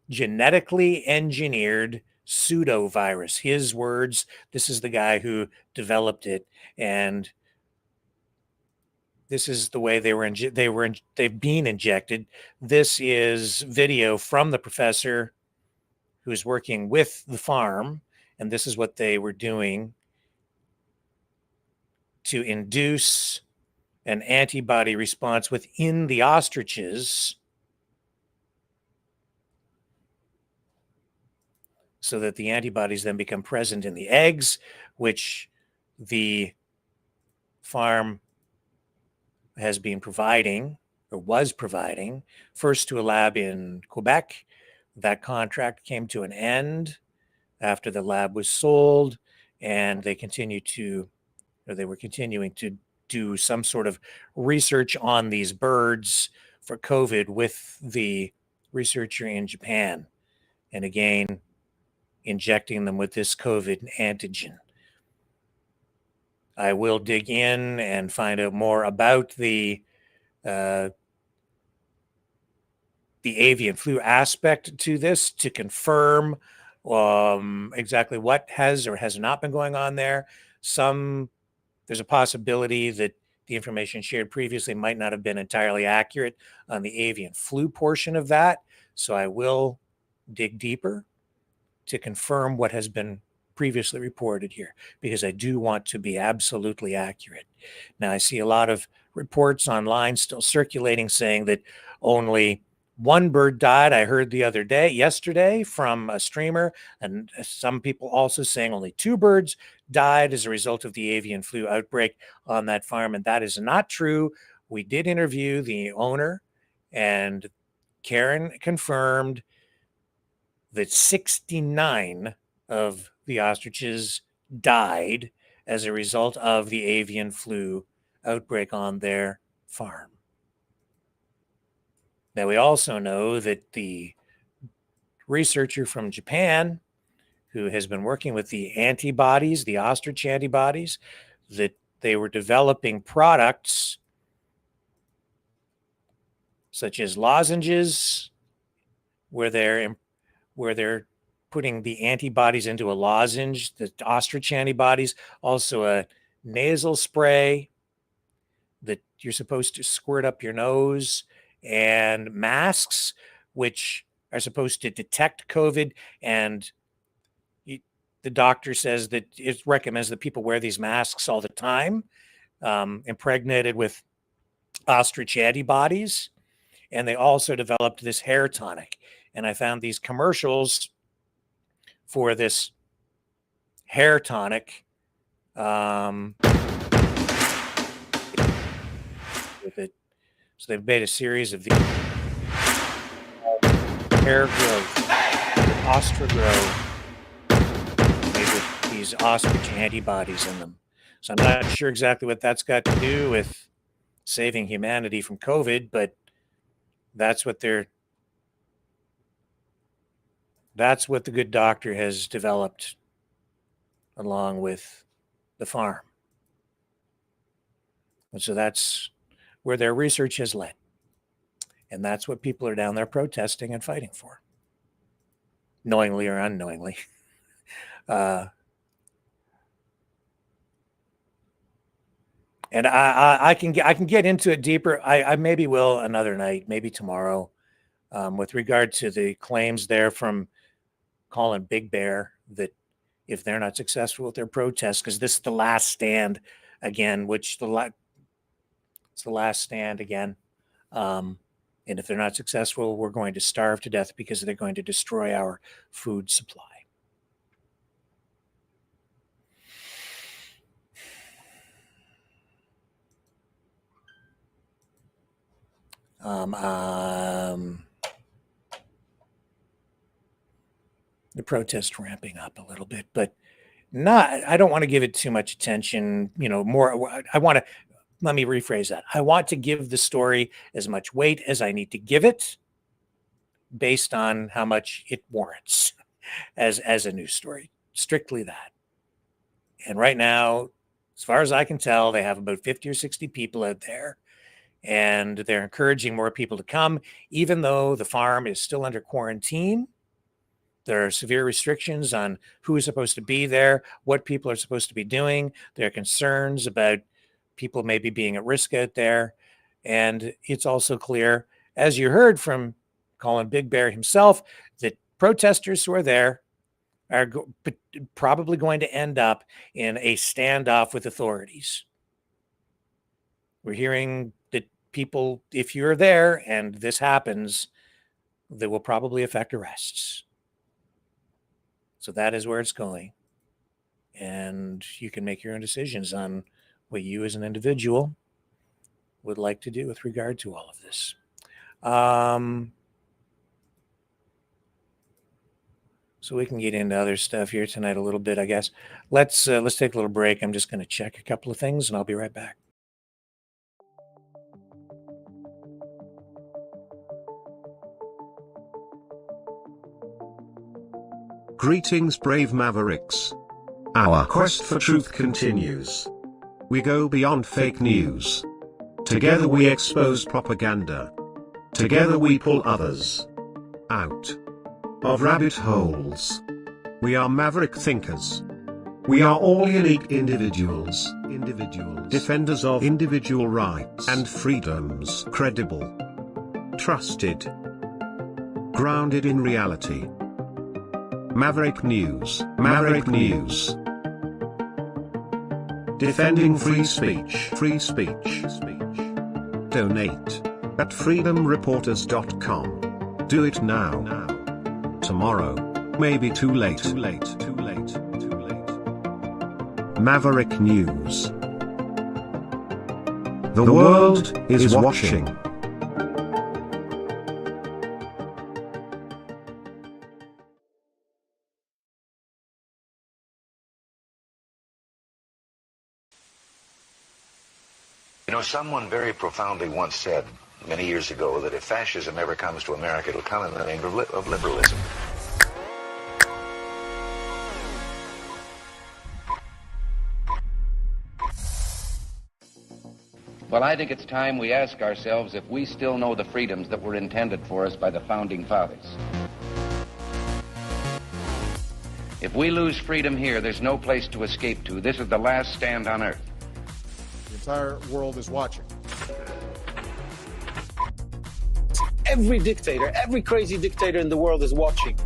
genetically engineered pseudovirus. His words, this is the guy who developed it, and this is the way they've been injected. This is video from the professor who's working with the farm, and this is what they were doing to induce an antibody response within the ostriches so that the antibodies then become present in the eggs, which the farm has been providing or was providing first to a lab in Quebec. That contract came to an end after the lab was sold, and they were continuing to do some sort of research on these birds for COVID with the researcher in Japan. And again, injecting them with this COVID antigen. I will dig in and find out more about the avian flu aspect to this to confirm exactly what has or has not been going on there. There's a possibility that the information shared previously might not have been entirely accurate on the avian flu portion of that. So I will dig deeper to confirm what has been previously reported here, because I do want to be absolutely accurate. Now, I see a lot of reports online still circulating saying that only one bird died. I heard yesterday from a streamer, and some people also saying only 2 birds died as a result of the avian flu outbreak on that farm, and that is not true. We did interview the owner, and Karen confirmed that 69 of the ostriches died as a result of the avian flu outbreak on their farm. Now, we also know that the researcher from Japan, who has been working with the antibodies, the ostrich antibodies, that they were developing products such as lozenges, where they're putting the antibodies into a lozenge, the ostrich antibodies, also a nasal spray that you're supposed to squirt up your nose, and masks, which are supposed to detect COVID. And the doctor says that it recommends that people wear these masks all the time, impregnated with ostrich antibodies. And they also developed this hair tonic. And I found these commercials for this hair tonic with it. So they've made a series of these hair growth, Ostrogrow, made with these ostrich antibodies in them. So I'm not sure exactly what that's got to do with saving humanity from COVID, but that's what the good doctor has developed along with the farm. And so that's where their research has led. And that's what people are down there protesting and fighting for, knowingly or unknowingly. And I can get into it deeper. I maybe will another night, maybe tomorrow, with regard to the claims there from Colin Big Bear that if they're not successful with their protests, because this is the last stand again, which it's the last stand again. And if they're not successful, we're going to starve to death because they're going to destroy our food supply. The protest ramping up a little bit, but I don't want to give it too much attention, more. Let me rephrase that. I want to give the story as much weight as I need to give it based on how much it warrants as a news story, strictly that. And right now, as far as I can tell, they have about 50 or 60 people out there, and they're encouraging more people to come, even though the farm is still under quarantine. There are severe restrictions on who is supposed to be there, what people are supposed to be doing. There are concerns about people maybe being at risk out there. And it's also clear, as you heard from Colin Big Bear himself, that protesters who are there are probably going to end up in a standoff with authorities. We're hearing that people, if you're there and this happens, that will probably affect arrests. So that is where it's going. And you can make your own decisions on what you as an individual would like to do with regard to all of this. So we can get into other stuff here tonight a little bit, I guess. Let's take a little break. I'm just going to check a couple of things and I'll be right back. Greetings, brave Mavericks. Our quest for truth continues. We go beyond fake news. Together we expose propaganda. Together we pull others out of rabbit holes. We are maverick thinkers. We are all unique individuals. Defenders of individual rights and freedoms. Credible. Trusted. Grounded in reality. Maverick News. Maverick News. Defending free speech. Free speech. Donate at freedomreporters.com. Do it now. Tomorrow may be too late. Maverick News. The world is watching. Someone very profoundly once said many years ago that if fascism ever comes to America, it'll come in the name of liberalism. Well, I think it's time we ask ourselves if we still know the freedoms that were intended for us by the Founding Fathers. If we lose freedom here, there's no place to escape to. This is the last stand on Earth. The entire world is watching. Every dictator, every crazy dictator in the world is watching.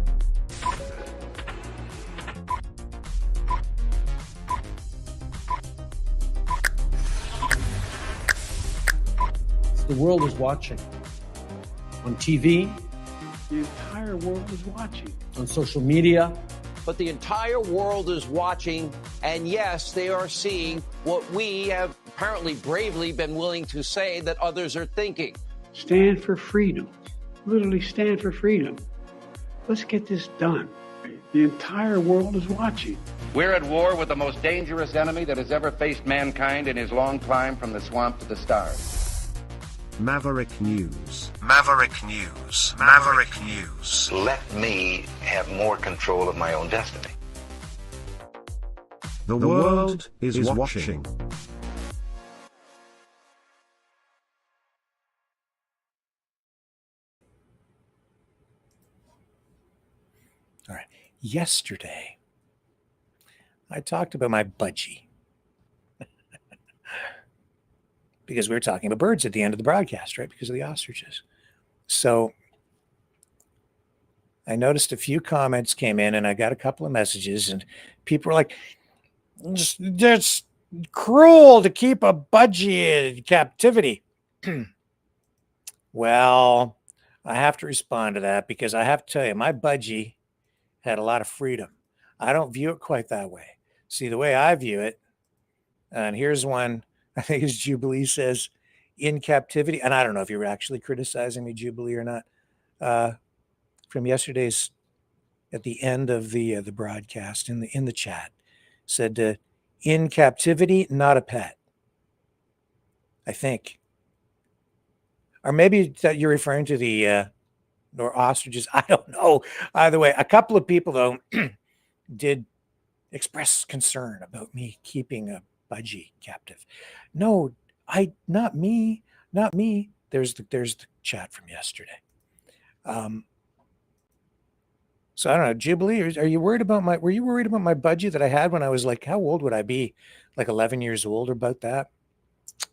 The world is watching. On TV, the entire world is watching. On social media. But the entire world is watching, and yes, they are seeing what we have apparently bravely been willing to say that others are thinking. Stand for freedom. Literally stand for freedom. Let's get this done. The entire world is watching. We're at war with the most dangerous enemy that has ever faced mankind in his long climb from the swamp to the stars. Maverick News. Maverick News. Maverick News. Let me have more control of my own destiny. The world is watching. All right. Yesterday, I talked about my budgie. Because we were talking about birds at the end of the broadcast, right? Because of the ostriches. So I noticed a few comments came in and I got a couple of messages and people were like, it's cruel to keep a budgie in captivity. Well, I have to respond to that because I have to tell you, my budgie had a lot of freedom. I don't view it quite that way. See, the way I view it, and here's one, I think it's Jubilee says, in captivity, and I don't know if you were actually criticizing me, Jubilee, or not, from yesterday's, at the end of the broadcast, in the chat, said, in captivity, not a pet, I think. Or maybe that you're referring to the or ostriches, I don't know. Either way, a couple of people, though, did express concern about me keeping a budgie captive. No, not me. There's the chat from yesterday. So I don't know, Jubilee, are you worried about were you worried about my budgie that I had when I was like, how old would I be? Like 11 years old or about that?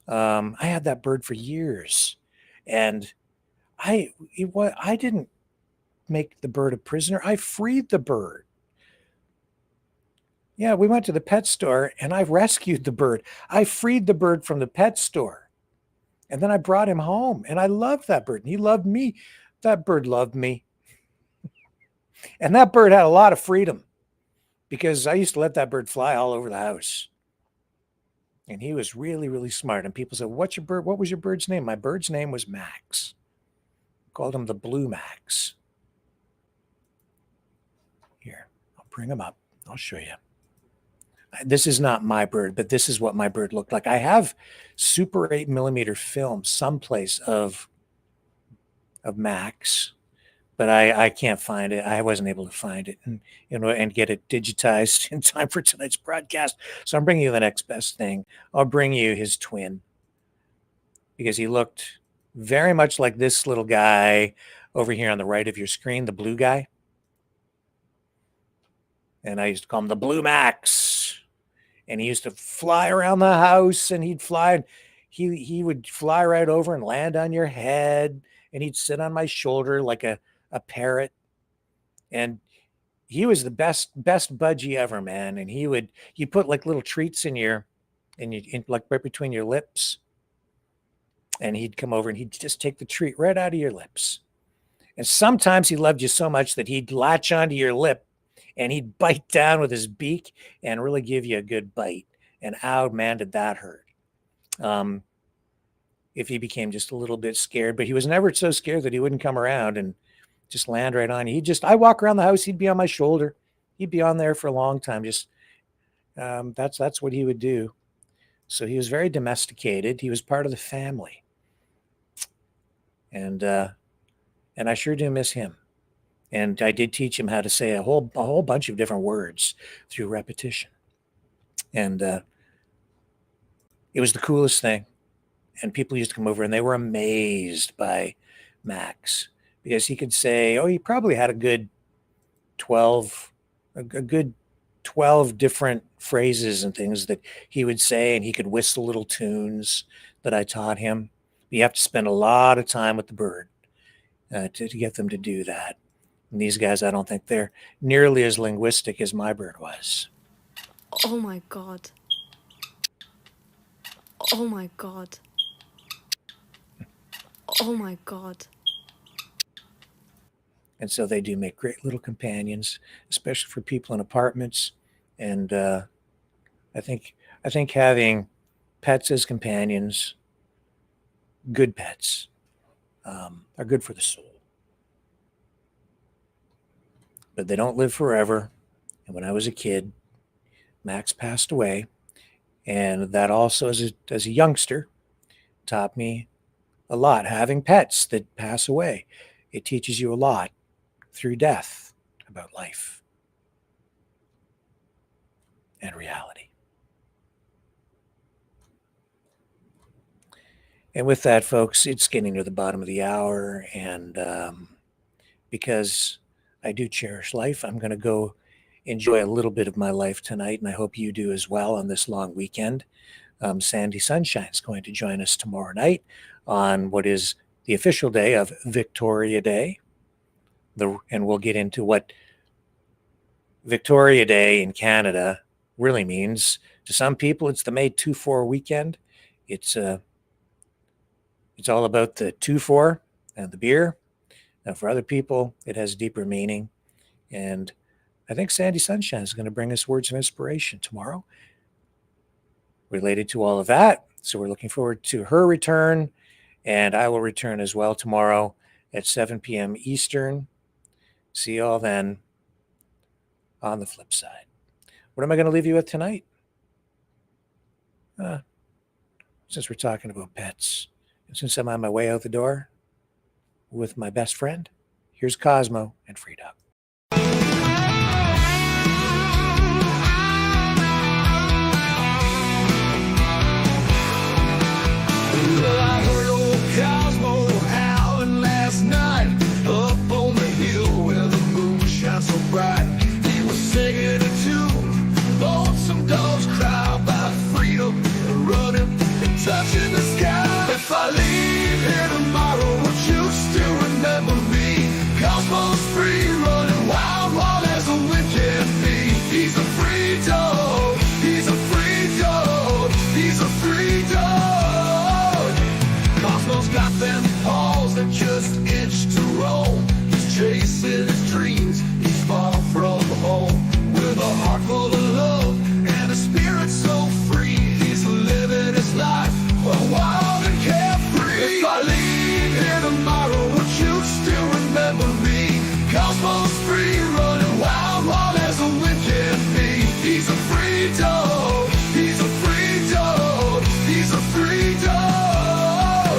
I had that bird for years and I didn't make the bird a prisoner. I freed the bird. Yeah, we went to the pet store and I rescued the bird. I freed the bird from the pet store. And then I brought him home and I loved that bird and he loved me. That bird loved me. And that bird had a lot of freedom because I used to let that bird fly all over the house. And he was really, really smart. And people said, what's your bird? What was your bird's name? My bird's name was Max. Called him the Blue Max. Here, I'll bring him up. I'll show you. This is not my bird, but this is what my bird looked like. I have Super 8mm film someplace of Max, but I can't find it. I wasn't able to find it and get it digitized in time for tonight's broadcast. So I'm bringing you the next best thing. I'll bring you his twin because he looked very much like this little guy over here on the right of your screen, the blue guy. And I used to call him the Blue Max. And he used to fly around the house and he'd fly. He would fly right over and land on your head. And he'd sit on my shoulder like a parrot. And he was the best budgie ever, man. And you put like little treats in like right between your lips. And he'd come over and he'd just take the treat right out of your lips. And sometimes he loved you so much that he'd latch onto your lip and he'd bite down with his beak and really give you a good bite. And ow, man, did that hurt. If he became just a little bit scared, but he was never so scared that he wouldn't come around and just land right on you. I walk around the house, he'd be on my shoulder. He'd be on there for a long time. Just that's what he would do. So he was very domesticated. He was part of the family. And I sure do miss him. And I did teach him how to say a whole bunch of different words through repetition. And it was the coolest thing. And people used to come over and they were amazed by Max because he could say, oh, he probably had a good 12 different phrases and things that he would say, and he could whistle little tunes that I taught him. You have to spend a lot of time with the bird to get them to do that. And these guys, I don't think they're nearly as linguistic as my bird was. Oh my God. Oh my God. Oh my God. And so they do make great little companions, especially for people in apartments. And I think having pets as companions, good pets, are good for the soul. But they don't live forever. And when I was a kid, Max passed away. And that also, as a youngster, taught me a lot. Having pets that pass away, it teaches you a lot through death about life and reality. And with that, folks, it's getting to the bottom of the hour. And because I do cherish life, I'm going to go enjoy a little bit of my life tonight. And I hope you do as well on this long weekend. Sandy Sunshine is going to join us tomorrow night on what is the official day of Victoria Day. And we'll get into what Victoria Day in Canada really means. To some people, it's the May 2-4 weekend. It's all about the 2-4 and the beer. Now, for other people, it has deeper meaning. And I think Sandy Sunshine is going to bring us words of inspiration tomorrow related to all of that. So we're looking forward to her return. And I will return as well tomorrow at 7 p.m. Eastern. See you all then on the flip side. What am I going to leave you with tonight? Since we're talking about pets, and since I'm on my way out the door with my best friend, here's Cosmo and Free Dog. Well, I heard old Cosmo howling last night up on the hill where the moon shines so bright. He was singing a tune, lonesome dogs cry about freedom, running and touching the sky. If I leave here tomorrow, would you still remember me? Cosmo's free, running wild, wild as the wind can be. He's a free dog, he's a free dog, he's a free dog. Cosmo's got them paws that just itch to roam. He's chasing his dreams, he's far from home. With a heart full of love and a spirit so free, he's living his life wild and carefree. If I leave here tomorrow, would you still remember me? Cosmo's free, running wild, wild as the wind can be. He's a free dog, he's a free dog, he's a free dog.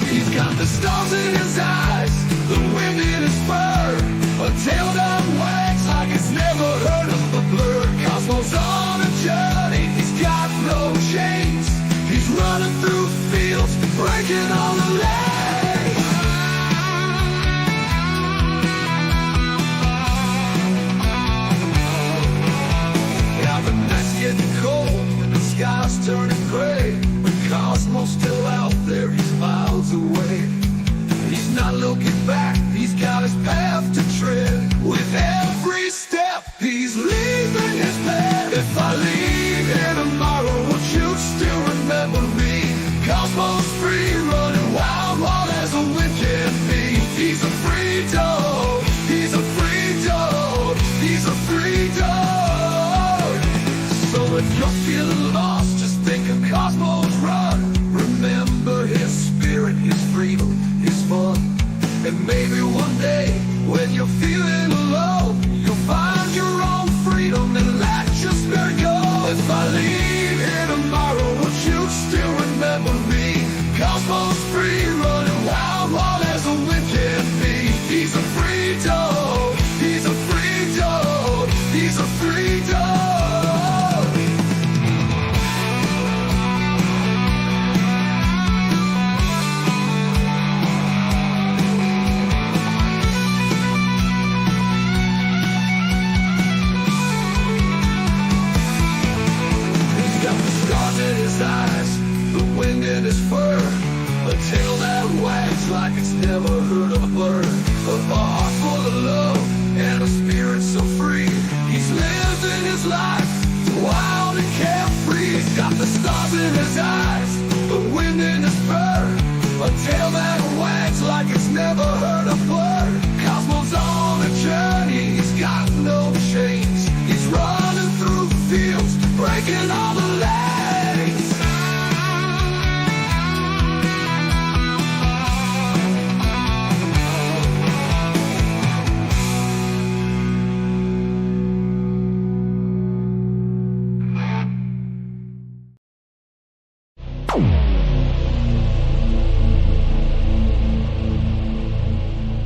He's got the stars in his eyes, the wind in his fur, a tail that wags like it's never heard of a blur. Cosmo's on a journey, he's got no chains. He's running through fields, breaking all the lanes. Now the night's getting cold and the sky's turning gray, but Cosmo's still out there, he's miles away. He's not looking back, he's got his path to tread. With every step, he's leaving his path. If I leave here tomorrow, would you still remember me? Cosmo's free, running wild, wild as the wind can be. He's a free dog, he's a free dog, he's a free dog. So if you're feeling lost, just think of Cosmo's run. Remember his spirit, his freedom, his fun. And maybe one day, when you're feeling low, you'll find your own freedom and let your spirit go. If I leave here tomorrow, would you still remember me? Cosmo's free, running wild, wild as the wind can be. He's a free dog, he's a free dog, he's a free dog.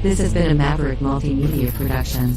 This has been a Maverick Multimedia production.